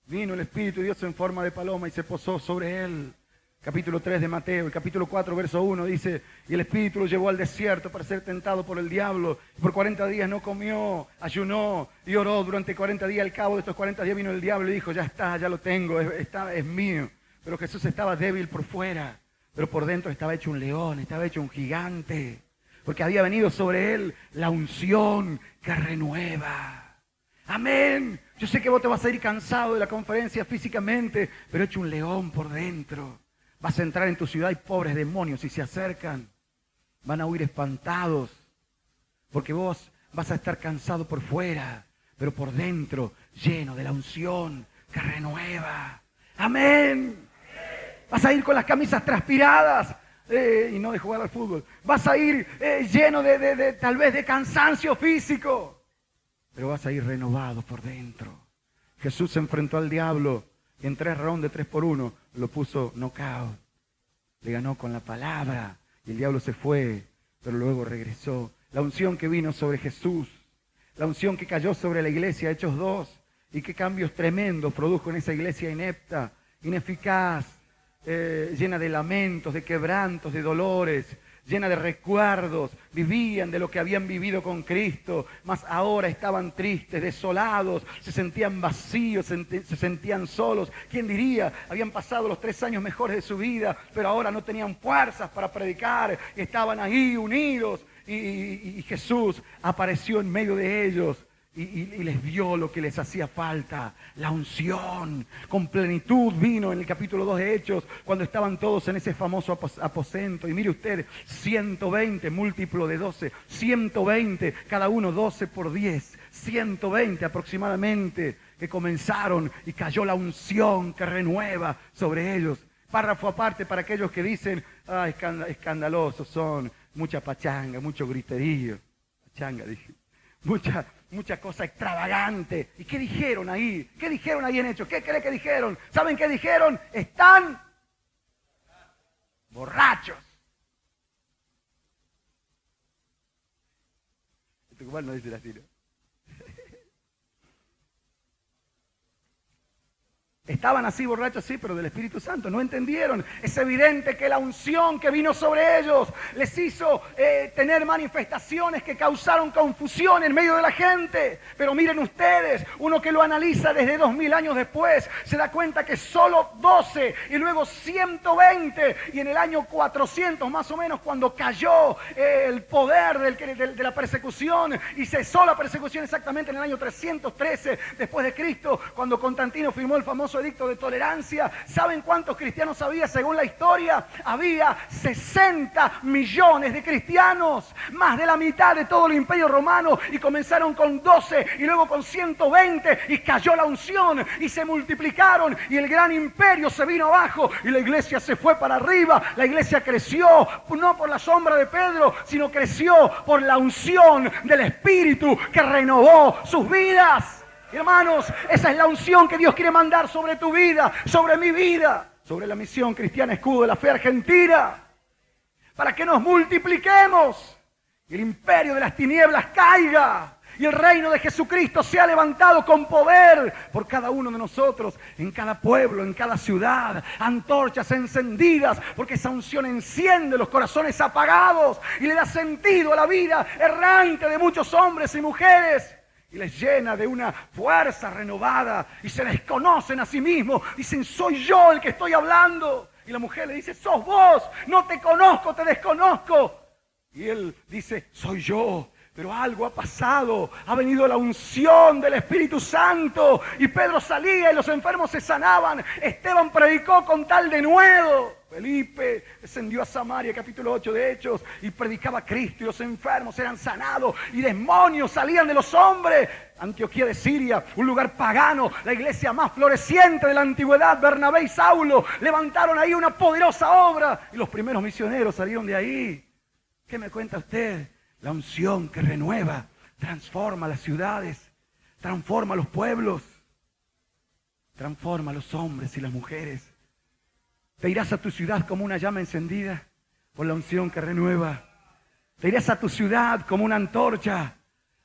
Vino el Espíritu de Dios en forma de paloma y se posó sobre él. Capítulo 3 de Mateo, el capítulo 4, verso 1 dice, y el Espíritu lo llevó al desierto para ser tentado por el diablo. Y por 40 días no comió, ayunó y oró durante 40 días. Al cabo de estos 40 días vino el diablo y dijo, ya está, ya lo tengo, es mío. Pero Jesús estaba débil por fuera, pero por dentro estaba hecho un león, estaba hecho un gigante. Porque había venido sobre él la unción que renueva. Amén. Yo sé que vos te vas a ir cansado de la conferencia físicamente, pero hecho un león por dentro. Vas a entrar en tu ciudad y pobres demonios, si se acercan, van a huir espantados, porque vos vas a estar cansado por fuera, pero por dentro lleno de la unción que renueva. Amén. Vas a ir con las camisas transpiradas y no de jugar al fútbol. Vas a ir lleno de tal vez de cansancio físico, pero vas a ir renovado por dentro. Jesús se enfrentó al diablo. Y en 3 rounds de 3 por 1 lo puso knockout. Le ganó con la palabra. Y el diablo se fue, pero luego regresó. La unción que vino sobre Jesús. La unción que cayó sobre la iglesia, Hechos 2. Y qué cambios tremendos produjo en esa iglesia inepta, ineficaz, llena de lamentos, de quebrantos, de dolores, llena de recuerdos. Vivían de lo que habían vivido con Cristo, mas ahora estaban tristes, desolados, se sentían vacíos, se sentían solos. ¿Quién diría? Habían pasado los 3 años mejores de su vida, pero ahora no tenían fuerzas para predicar, estaban ahí unidos y Jesús apareció en medio de ellos. Y les dio lo que les hacía falta, la unción. Con plenitud vino en el capítulo 2 de Hechos, cuando estaban todos en ese famoso aposento. Y mire usted, 120 múltiplo de 12, 120, cada uno 12 por 10, 120 aproximadamente, que comenzaron y cayó la unción que renueva sobre ellos. Párrafo aparte para aquellos que dicen, escandalosos son, mucha pachanga, mucho griterío. Pachanga, dije. Mucha cosa extravagante. ¿Y qué dijeron ahí? ¿Qué dijeron ahí en Hechos? ¿Qué cree que dijeron? ¿Saben qué dijeron? Están borrachos. En Tucumán no dice así, ¿no? Estaban así borrachos, sí, pero del Espíritu Santo. No entendieron. Es evidente que la unción que vino sobre ellos les hizo tener manifestaciones que causaron confusión en medio de la gente. Pero miren ustedes, uno que lo analiza desde 2000 años después, se da cuenta que solo 12 y luego 120. Y en el año 400 más o menos, cuando cayó el poder de la persecución y cesó la persecución exactamente en el año 313 después de Cristo, cuando Constantino firmó el famoso famoso edicto de tolerancia. ¿Saben cuántos cristianos había según la historia? Había 60 millones de cristianos, más de la mitad de todo el imperio romano, y comenzaron con 12 y luego con 120 y cayó la unción y se multiplicaron y el gran imperio se vino abajo y la iglesia se fue para arriba. La iglesia creció no por la sombra de Pedro, sino creció por la unción del Espíritu que renovó sus vidas. Hermanos, esa es la unción que Dios quiere mandar sobre tu vida, sobre mi vida, sobre la misión cristiana Escudo de la Fe Argentina, para que nos multipliquemos y el imperio de las tinieblas caiga y el reino de Jesucristo sea levantado con poder por cada uno de nosotros, en cada pueblo, en cada ciudad, antorchas encendidas, porque esa unción enciende los corazones apagados y le da sentido a la vida errante de muchos hombres y mujeres. Y les llena de una fuerza renovada y se desconocen a sí mismos. Dicen, soy yo el que estoy hablando. Y la mujer le dice, sos vos, no te conozco, te desconozco. Y él dice, soy yo. Pero algo ha pasado, ha venido la unción del Espíritu Santo. Y Pedro salía y los enfermos se sanaban. Esteban predicó con tal denuedo. Felipe descendió a Samaria, capítulo 8 de Hechos, y predicaba a Cristo y los enfermos eran sanados y demonios salían de los hombres. Antioquía de Siria, un lugar pagano, la iglesia más floreciente de la antigüedad, Bernabé y Saulo, levantaron ahí una poderosa obra y los primeros misioneros salieron de ahí. ¿Qué me cuenta usted? La unción que renueva, transforma las ciudades, transforma los pueblos, transforma a los hombres y las mujeres. Te irás a tu ciudad como una llama encendida por la unción que renueva. Te irás a tu ciudad como una antorcha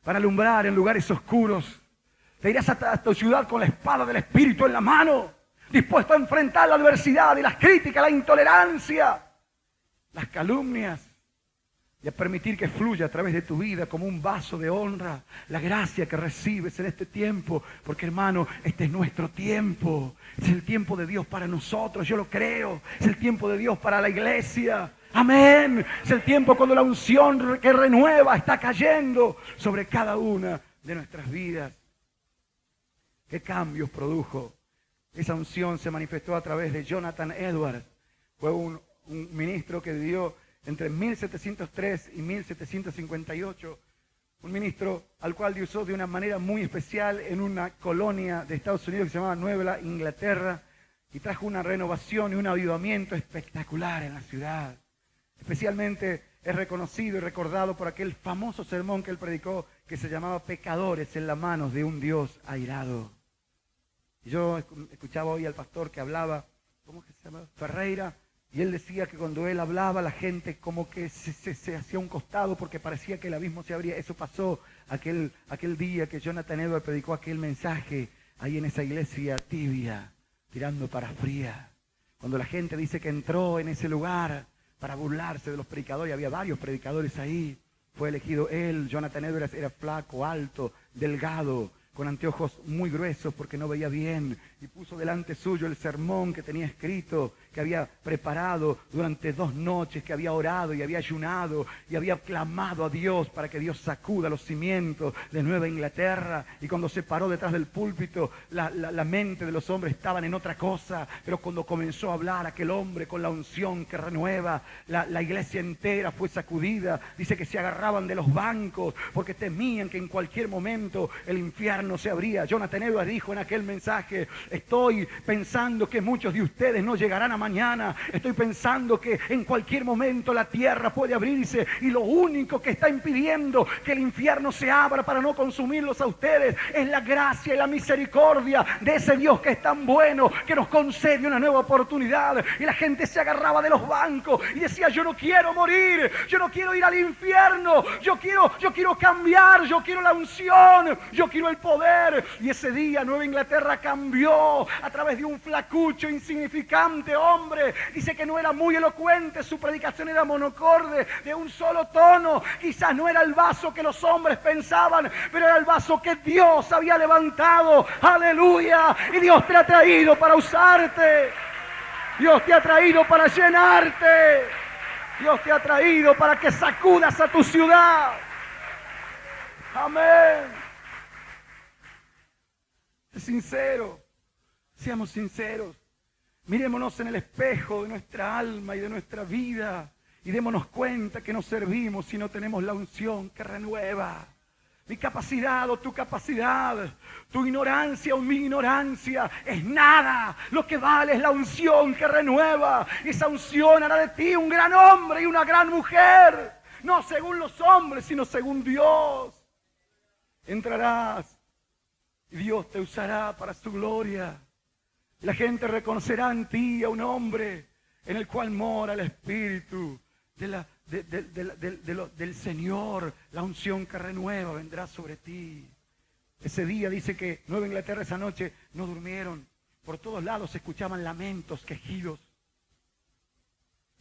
para alumbrar en lugares oscuros. Te irás a tu ciudad con la espada del Espíritu en la mano, dispuesto a enfrentar la adversidad y las críticas, la intolerancia, las calumnias, y a permitir que fluya a través de tu vida como un vaso de honra la gracia que recibes en este tiempo. Porque, hermano, este es nuestro tiempo. Es el tiempo de Dios para nosotros, yo lo creo. Es el tiempo de Dios para la iglesia. Amén. Es el tiempo cuando la unción que renueva está cayendo sobre cada una de nuestras vidas. ¿Qué cambios produjo? Esa unción se manifestó a través de Jonathan Edwards. Fue un ministro que vivió entre 1703 y 1758, un ministro al cual Dios usó de una manera muy especial en una colonia de Estados Unidos que se llamaba Nueva Inglaterra, y trajo una renovación y un avivamiento espectacular en la ciudad. Especialmente es reconocido y recordado por aquel famoso sermón que él predicó que se llamaba Pecadores en las manos de un Dios airado. Y yo escuchaba hoy al pastor que hablaba, ¿cómo es que se llama? Ferreira. Y él decía que cuando él hablaba la gente como que se hacía un costado porque parecía que el abismo se abría. Eso pasó aquel día que Jonathan Edwards predicó aquel mensaje ahí en esa iglesia tibia, tirando para fría. Cuando la gente dice que entró en ese lugar para burlarse de los predicadores, y había varios predicadores ahí. Fue elegido él. Jonathan Edwards era flaco, alto, delgado, con anteojos muy gruesos porque no veía bien, y puso delante suyo el sermón que tenía escrito, que había preparado durante 2 noches, que había orado y había ayunado y había clamado a Dios para que Dios sacuda los cimientos de Nueva Inglaterra. Y cuando se paró detrás del púlpito, la mente de los hombres estaban en otra cosa, pero cuando comenzó a hablar aquel hombre con la unción que renueva, la iglesia entera fue sacudida. Dice que se agarraban de los bancos porque temían que en cualquier momento el infierno se abría. Jonathan Edwards dijo en aquel mensaje: estoy pensando que muchos de ustedes no llegarán a mañana. Estoy pensando que en cualquier momento la tierra puede abrirse y lo único que está impidiendo que el infierno se abra para no consumirlos a ustedes es la gracia y la misericordia de ese Dios que es tan bueno, que nos concede una nueva oportunidad. Y la gente se agarraba de los bancos y decía: yo no quiero morir, yo no quiero ir al infierno, yo quiero cambiar, yo quiero la unción, yo quiero el poder. Y ese día Nueva Inglaterra cambió a través de un flacucho insignificante hombre. Dice que no era muy elocuente, su predicación era monocorde, de un solo tono. Quizás no era el vaso que los hombres pensaban, pero era el vaso que Dios había levantado. ¡Aleluya! Y Dios te ha traído para usarte. Dios te ha traído para llenarte. Dios te ha traído para que sacudas a tu ciudad. Amén. Sé sincero. Seamos sinceros. Mirémonos en el espejo de nuestra alma y de nuestra vida y démonos cuenta que no servimos si no tenemos la unción que renueva. Mi capacidad o tu capacidad, tu ignorancia o mi ignorancia es nada. Lo que vale es la unción que renueva. Esa unción hará de ti un gran hombre y una gran mujer. No según los hombres, sino según Dios. Entrarás y Dios te usará para su gloria. La gente reconocerá en ti a un hombre en el cual mora el Espíritu del Señor. La unción que renueva vendrá sobre ti. Ese día dice que Nueva Inglaterra esa noche no durmieron. Por todos lados se escuchaban lamentos, quejidos.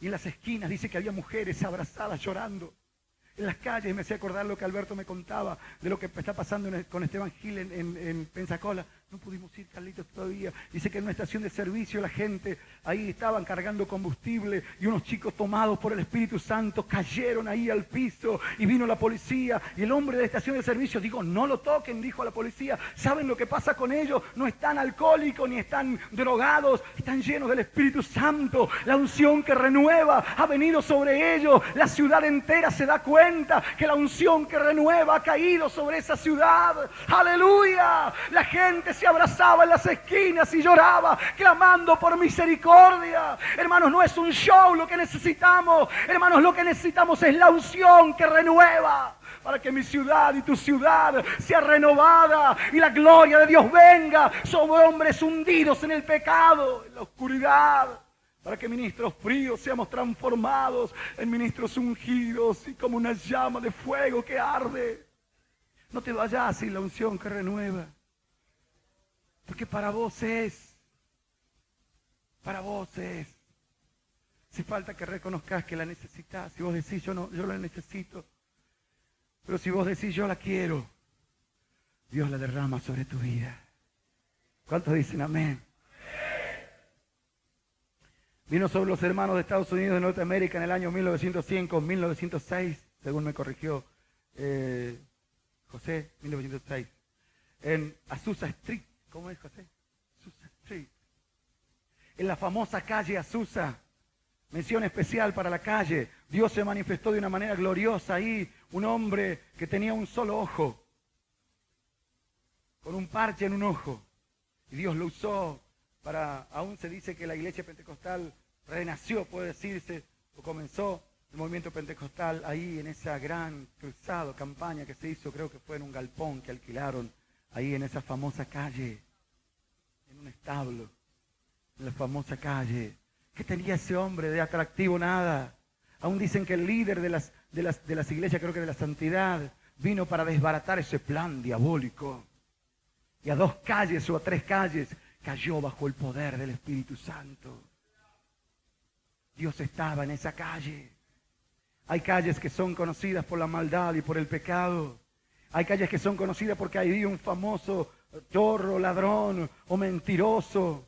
Y en las esquinas dice que había mujeres abrazadas llorando. En las calles me hacía acordar lo que Alberto me contaba de lo que está pasando con Esteban Gil en Pensacola. No pudimos ir, Carlitos, todavía. Dice que en una estación de servicio la gente ahí estaban cargando combustible y unos chicos tomados por el Espíritu Santo cayeron ahí al piso y vino la policía y el hombre de la estación de servicio dijo, no lo toquen, dijo a la policía. ¿Saben lo que pasa con ellos? No están alcohólicos ni están drogados, están llenos del Espíritu Santo. La unción que renueva ha venido sobre ellos. La ciudad entera se da cuenta que la unción que renueva ha caído sobre esa ciudad. ¡Aleluya! La gente se abrazaba en las esquinas y lloraba, clamando por misericordia. Hermanos, no es un show lo que necesitamos. Hermanos, lo que necesitamos es la unción que renueva, para que mi ciudad y tu ciudad sea renovada y la gloria de Dios venga sobre hombres hundidos en el pecado, en la oscuridad. Para que ministros fríos seamos transformados en ministros ungidos y como una llama de fuego que arde. No te vayas sin la unción que renueva. Porque para vos es. Si falta que reconozcas que la necesitas. Si vos decís yo la necesito. Pero si vos decís yo la quiero, Dios la derrama sobre tu vida. ¿Cuántos dicen amén? Vino sobre los hermanos de Estados Unidos de Norteamérica en el año 1905, 1906, según me corrigió José, 1906, en Azusa Street. ¿Cómo es, José? Azusa Street. En la famosa calle Azusa, mención especial para la calle. Dios se manifestó de una manera gloriosa ahí, un hombre que tenía un solo ojo, con un parche en un ojo, y Dios lo usó para, aún se dice que la iglesia pentecostal renació, puede decirse, o comenzó el movimiento pentecostal ahí en esa gran cruzada, campaña que se hizo, creo que fue en un galpón que alquilaron, ahí en esa famosa calle, en un establo, en la famosa calle. ¿Qué tenía ese hombre de atractivo? Nada. Aún dicen que el líder de las iglesias, creo que de la santidad, vino para desbaratar ese plan diabólico. Y a 2 calles o a 3 calles cayó bajo el poder del Espíritu Santo. Dios estaba en esa calle. Hay calles que son conocidas por la maldad y por el pecado. Hay calles que son conocidas porque hay un famoso chorro, ladrón o mentiroso.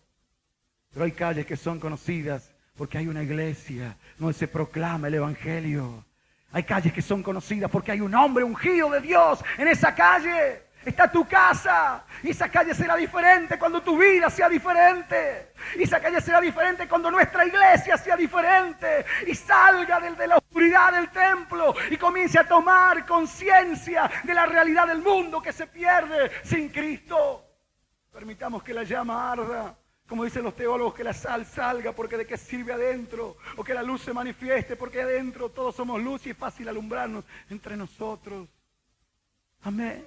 Pero hay calles que son conocidas porque hay una iglesia donde se proclama el Evangelio. Hay calles que son conocidas porque hay un hombre ungido de Dios en esa calle. Está tu casa. Y esa calle será diferente cuando tu vida sea diferente. Y esa calle será diferente cuando nuestra iglesia sea diferente. Y salga de la oscuridad del templo y comience a tomar conciencia de la realidad del mundo que se pierde sin Cristo. Permitamos que la llama arda. Como dicen los teólogos, que la sal salga porque de qué sirve adentro. O que la luz se manifieste porque adentro todos somos luz y es fácil alumbrarnos entre nosotros. Amén.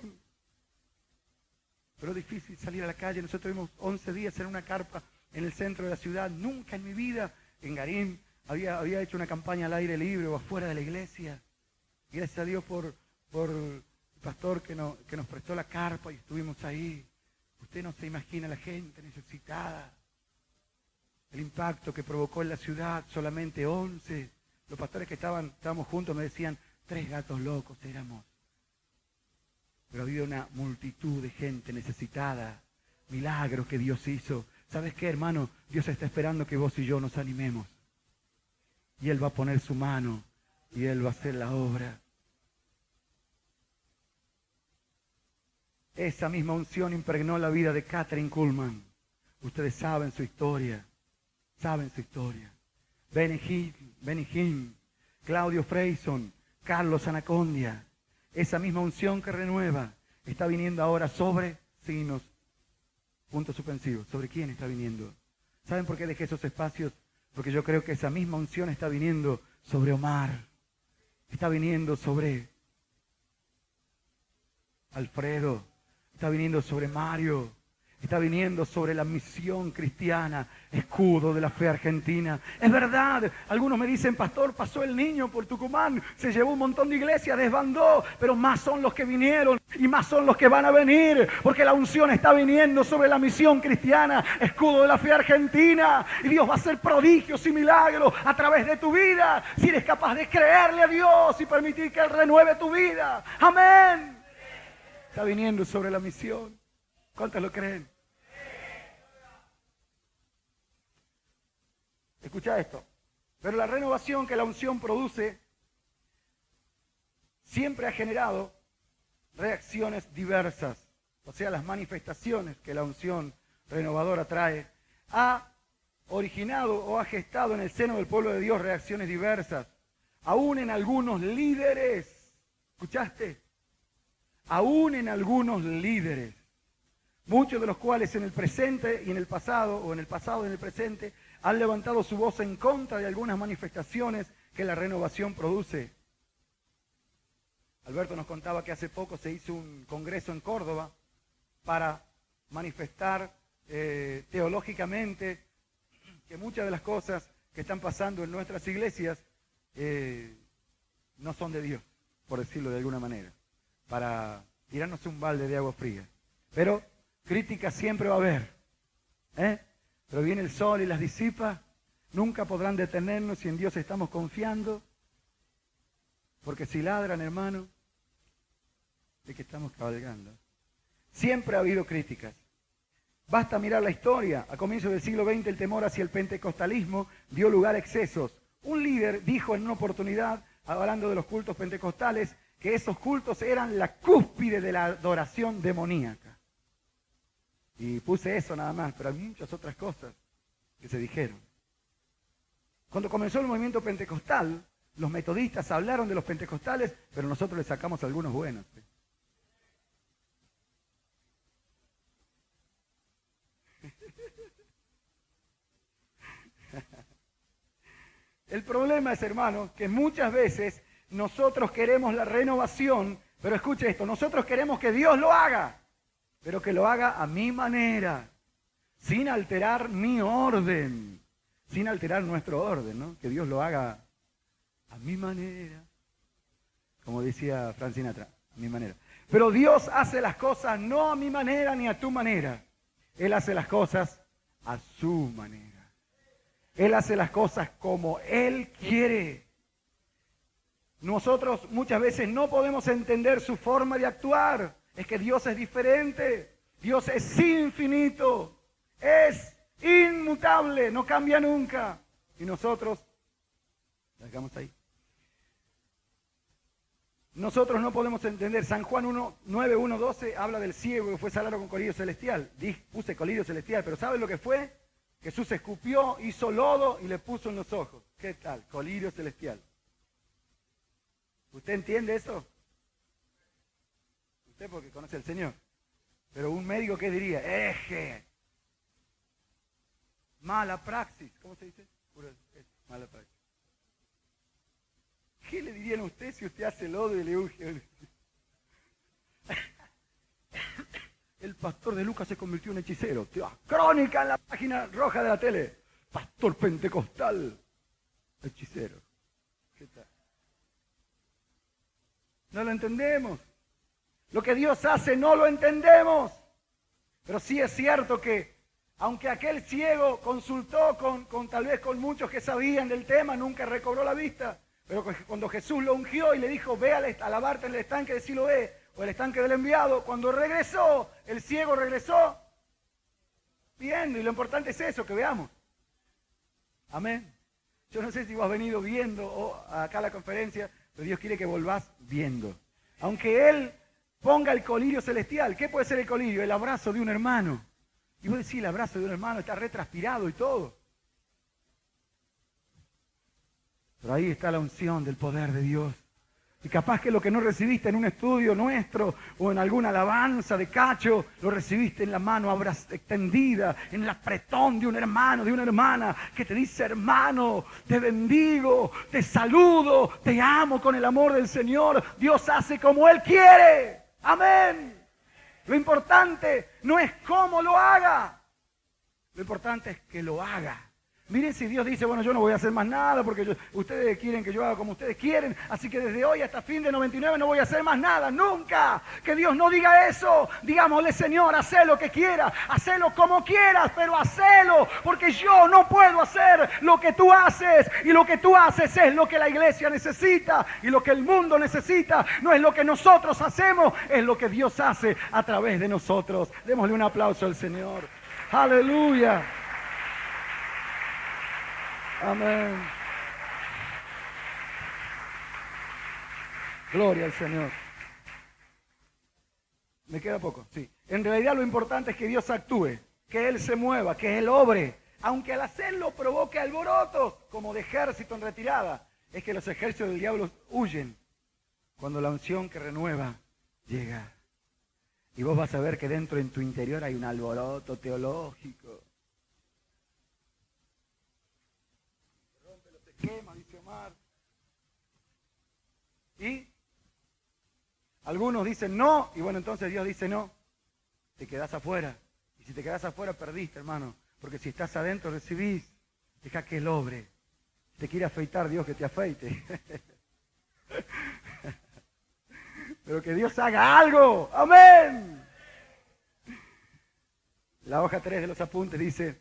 Pero es difícil salir a la calle. Nosotros tuvimos 11 días en una carpa en el centro de la ciudad. Nunca en mi vida en Garín había hecho una campaña al aire libre o afuera de la iglesia. Gracias a Dios por el pastor que nos prestó la carpa y estuvimos ahí. Usted no se imagina la gente necesitada. El impacto que provocó en la ciudad, solamente 11. Los pastores que estábamos juntos me decían, 3 gatos locos éramos. Pero había una multitud de gente necesitada, milagros que Dios hizo. ¿Sabes qué, hermano? Dios está esperando que vos y yo nos animemos. Y Él va a poner su mano y Él va a hacer la obra. Esa misma unción impregnó la vida de Kathryn Kuhlman, Ustedes saben su historia. Saben su historia. Benny Hinn, Claudio Freyson, Carlos Anacondia. Esa misma unción que renueva está viniendo ahora sobre signos, puntos suspensivos. ¿Sobre quién está viniendo? ¿Saben por qué dejé esos espacios? Porque yo creo que esa misma unción está viniendo sobre Omar. Está viniendo sobre Alfredo. Está viniendo sobre Mario. Está viniendo sobre la misión cristiana, escudo de la fe argentina. Es verdad, algunos me dicen, pastor, pasó el niño por Tucumán, se llevó un montón de iglesias, desbandó, pero más son los que vinieron y más son los que van a venir, porque la unción está viniendo sobre la misión cristiana, escudo de la fe argentina, y Dios va a hacer prodigios y milagros a través de tu vida, si eres capaz de creerle a Dios y permitir que Él renueve tu vida. Amén. Está viniendo sobre la misión. ¿Cuántos lo creen? Escucha esto. Pero la renovación que la unción produce siempre ha generado reacciones diversas. O sea, las manifestaciones que la unción renovadora trae ha originado o ha gestado en el seno del pueblo de Dios reacciones diversas. Aún en algunos líderes. ¿Escuchaste? Aún en algunos líderes. Muchos de los cuales en el presente y en el pasado, o en el pasado y en el presente, han levantado su voz en contra de algunas manifestaciones que la renovación produce. Alberto nos contaba que hace poco se hizo un congreso en Córdoba para manifestar teológicamente que muchas de las cosas que están pasando en nuestras iglesias no son de Dios, por decirlo de alguna manera, para tirarnos un balde de agua fría. Pero crítica siempre va a haber, pero viene el sol y las disipa, nunca podrán detenernos si en Dios estamos confiando, porque si ladran, hermano, es que estamos cabalgando. Siempre ha habido críticas. Basta mirar la historia. A comienzos del siglo XX el temor hacia el pentecostalismo dio lugar a excesos. Un líder dijo en una oportunidad, hablando de los cultos pentecostales, que esos cultos eran la cúspide de la adoración demoníaca. Y puse eso nada más, pero hay muchas otras cosas que se dijeron. Cuando comenzó el movimiento pentecostal, los metodistas hablaron de los pentecostales, pero nosotros le sacamos algunos buenos. El problema es, hermanos, que muchas veces nosotros queremos la renovación, pero escuche esto, nosotros queremos que Dios lo haga, pero que lo haga a mi manera, sin alterar mi orden, sin alterar nuestro orden, ¿no? Que Dios lo haga a mi manera, como decía Frank Sinatra, a mi manera. Pero Dios hace las cosas no a mi manera ni a tu manera, Él hace las cosas a su manera. Él hace las cosas como Él quiere. Nosotros muchas veces no podemos entender su forma de actuar. Es que Dios es diferente. Dios es infinito. Es inmutable. No cambia nunca. Y nosotros, la dejamos ahí. Nosotros no podemos entender. San Juan 9:1-12 habla del ciego que fue salado con colirio celestial. Puse colirio celestial, pero ¿saben lo que fue? Jesús escupió, hizo lodo y le puso en los ojos. ¿Qué tal? Colirio celestial. ¿Usted entiende eso? Usted porque conoce al Señor. Pero un médico, ¿qué diría? ¡Eje! Mala praxis. ¿Cómo se dice? Mala praxis. ¿Qué le dirían a usted si usted hace lodo y le unge? El pastor de Lucas se convirtió en hechicero. Crónica en la página roja de la tele. Pastor pentecostal. Hechicero. ¿Qué tal? No lo entendemos. Lo que Dios hace no lo entendemos. Pero sí es cierto que, aunque aquel ciego consultó tal vez con muchos que sabían del tema, nunca recobró la vista. Pero cuando Jesús lo ungió y le dijo, ve a lavarte en el estanque de Siloé, o el estanque del enviado, cuando regresó, el ciego regresó viendo, y lo importante es eso, que veamos. Amén. Yo no sé si vos has venido viendo acá a la conferencia, pero Dios quiere que volvás viendo. Aunque Él ponga el colirio celestial, ¿qué puede ser el colirio? El abrazo de un hermano. Y vos decís, el abrazo de un hermano está retranspirado y todo. Pero ahí está la unción del poder de Dios. Y capaz que lo que no recibiste en un estudio nuestro o en alguna alabanza de Cacho, lo recibiste en la mano extendida, en el apretón de un hermano, de una hermana que te dice, hermano, te bendigo, te saludo, te amo con el amor del Señor. Dios hace como Él quiere. Amén. Lo importante no es cómo lo haga. Lo importante es que lo haga. Miren si Dios dice, bueno, yo no voy a hacer más nada porque ustedes quieren que yo haga como ustedes quieren, así que desde hoy hasta fin de 99 no voy a hacer más nada, nunca. Que Dios no diga eso. Digámosle, Señor, haz lo que quieras, hacelo como quieras, pero hacelo, porque yo no puedo hacer lo que tú haces, y lo que tú haces es lo que la iglesia necesita, y lo que el mundo necesita no es lo que nosotros hacemos, es lo que Dios hace a través de nosotros. Démosle un aplauso al Señor. Aleluya. Amén. Gloria al Señor. ¿Me queda poco? Sí. En realidad lo importante es que Dios actúe, que Él se mueva, que Él obre, aunque al hacerlo provoque alborotos, como de ejército en retirada. Es que los ejércitos del diablo huyen cuando la unción que renueva llega. Y vos vas a ver que dentro en tu interior hay un alboroto teológico. Quema, dice Omar. Y algunos dicen no, y bueno, entonces Dios dice no, te quedás afuera. Y si te quedás afuera, perdiste, hermano. Porque si estás adentro, recibís. Deja que Él obre. Si te quiere afeitar, Dios que te afeite. Pero que Dios haga algo. ¡Amén! La hoja 3 de los apuntes dice: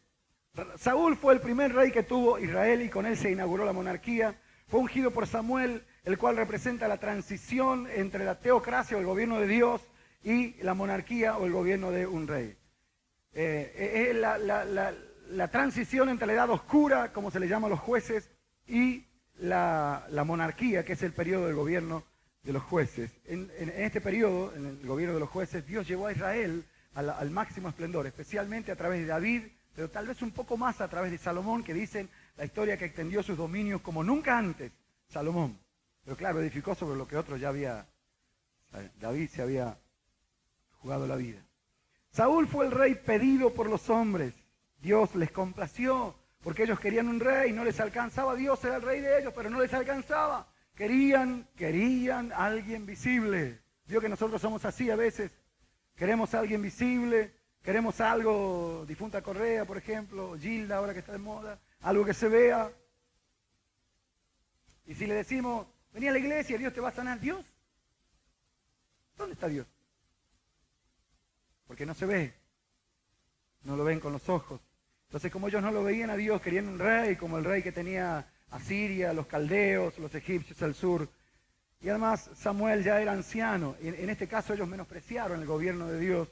Saúl fue el primer rey que tuvo Israel y con él se inauguró la monarquía. Fue ungido por Samuel, el cual representa la transición entre la teocracia o el gobierno de Dios y la monarquía o el gobierno de un rey. Es la transición entre la edad oscura, como se le llama a los jueces, y la monarquía, que es el periodo del gobierno de los jueces. En este periodo, en el gobierno de los jueces, Dios llevó a Israel al máximo esplendor, especialmente a través de David, pero tal vez un poco más a través de Salomón, que dicen la historia que extendió sus dominios como nunca antes, Salomón. Pero claro, edificó sobre lo que otros ya había, David se había jugado la vida. Saúl fue el rey pedido por los hombres. Dios les complació, porque ellos querían un rey, no les alcanzaba. Dios era el rey de ellos, pero no les alcanzaba. Querían alguien visible. Vio que nosotros somos así a veces. Queremos a alguien visible. Queremos algo, difunta Correa, por ejemplo, Gilda, ahora que está de moda, algo que se vea. Y si le decimos, vení a la iglesia, Dios te va a sanar. ¿Dios? ¿Dónde está Dios? Porque no se ve. No lo ven con los ojos. Entonces, como ellos no lo veían a Dios, querían un rey, como el rey que tenía Asiria, los caldeos, los egipcios al sur. Y además, Samuel ya era anciano. En este caso, ellos menospreciaron el gobierno de Dios.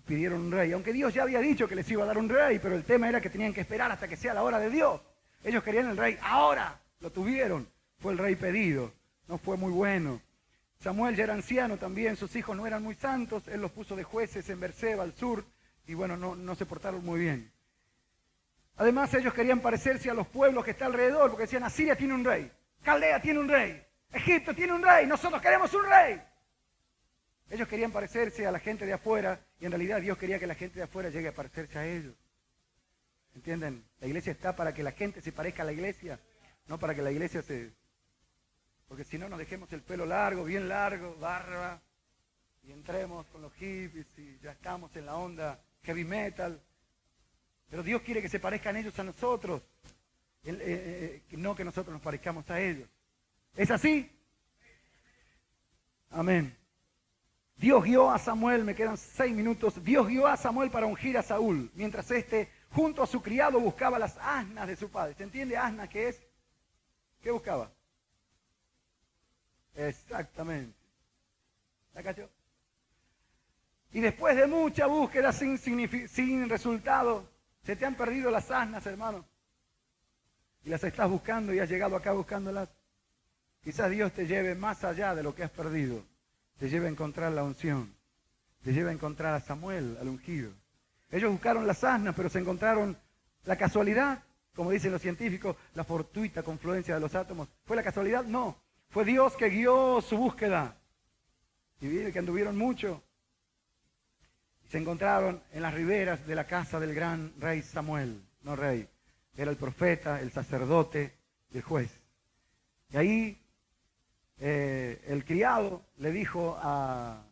Pidieron un rey, aunque Dios ya había dicho que les iba a dar un rey, pero el tema era que tenían que esperar hasta que sea la hora de Dios. Ellos querían el rey ahora, lo tuvieron, fue el rey pedido, no fue muy bueno. Samuel ya era anciano también, sus hijos no eran muy santos, él los puso de jueces en Berseba, al sur, y bueno, no se portaron muy bien. Además ellos querían parecerse a los pueblos que está alrededor, porque decían, Asiria tiene un rey, Caldea tiene un rey, Egipto tiene un rey, nosotros queremos un rey. Ellos querían parecerse a la gente de afuera y en realidad Dios quería que la gente de afuera llegue a parecerse a ellos. ¿Entienden? La iglesia está para que la gente se parezca a la iglesia, no para que la iglesia se... Porque si no nos dejemos el pelo largo, bien largo, barba, y entremos con los hippies y ya estamos en la onda heavy metal. Pero Dios quiere que se parezcan ellos a nosotros, no que nosotros nos parezcamos a ellos. ¿Es así? Amén. Dios guió a Samuel, me quedan 6 minutos, Dios guió a Samuel para ungir a Saúl, mientras éste, junto a su criado, buscaba las asnas de su padre. ¿Se entiende asna qué es? ¿Qué buscaba? Exactamente. ¿La cachó? Y después de mucha búsqueda sin resultado, se te han perdido las asnas, hermano. Y las estás buscando y has llegado acá buscándolas. Quizás Dios te lleve más allá de lo que has perdido. Te lleva a encontrar la unción, te lleva a encontrar a Samuel, al ungido. Ellos buscaron las asnas, pero se encontraron la casualidad, como dicen los científicos, la fortuita confluencia de los átomos. ¿Fue la casualidad? No. Fue Dios que guió su búsqueda. Y viene que anduvieron mucho. Se encontraron en las riberas de la casa del gran rey Samuel. No rey, era el profeta, el sacerdote y el juez. Y ahí el criado le dijo a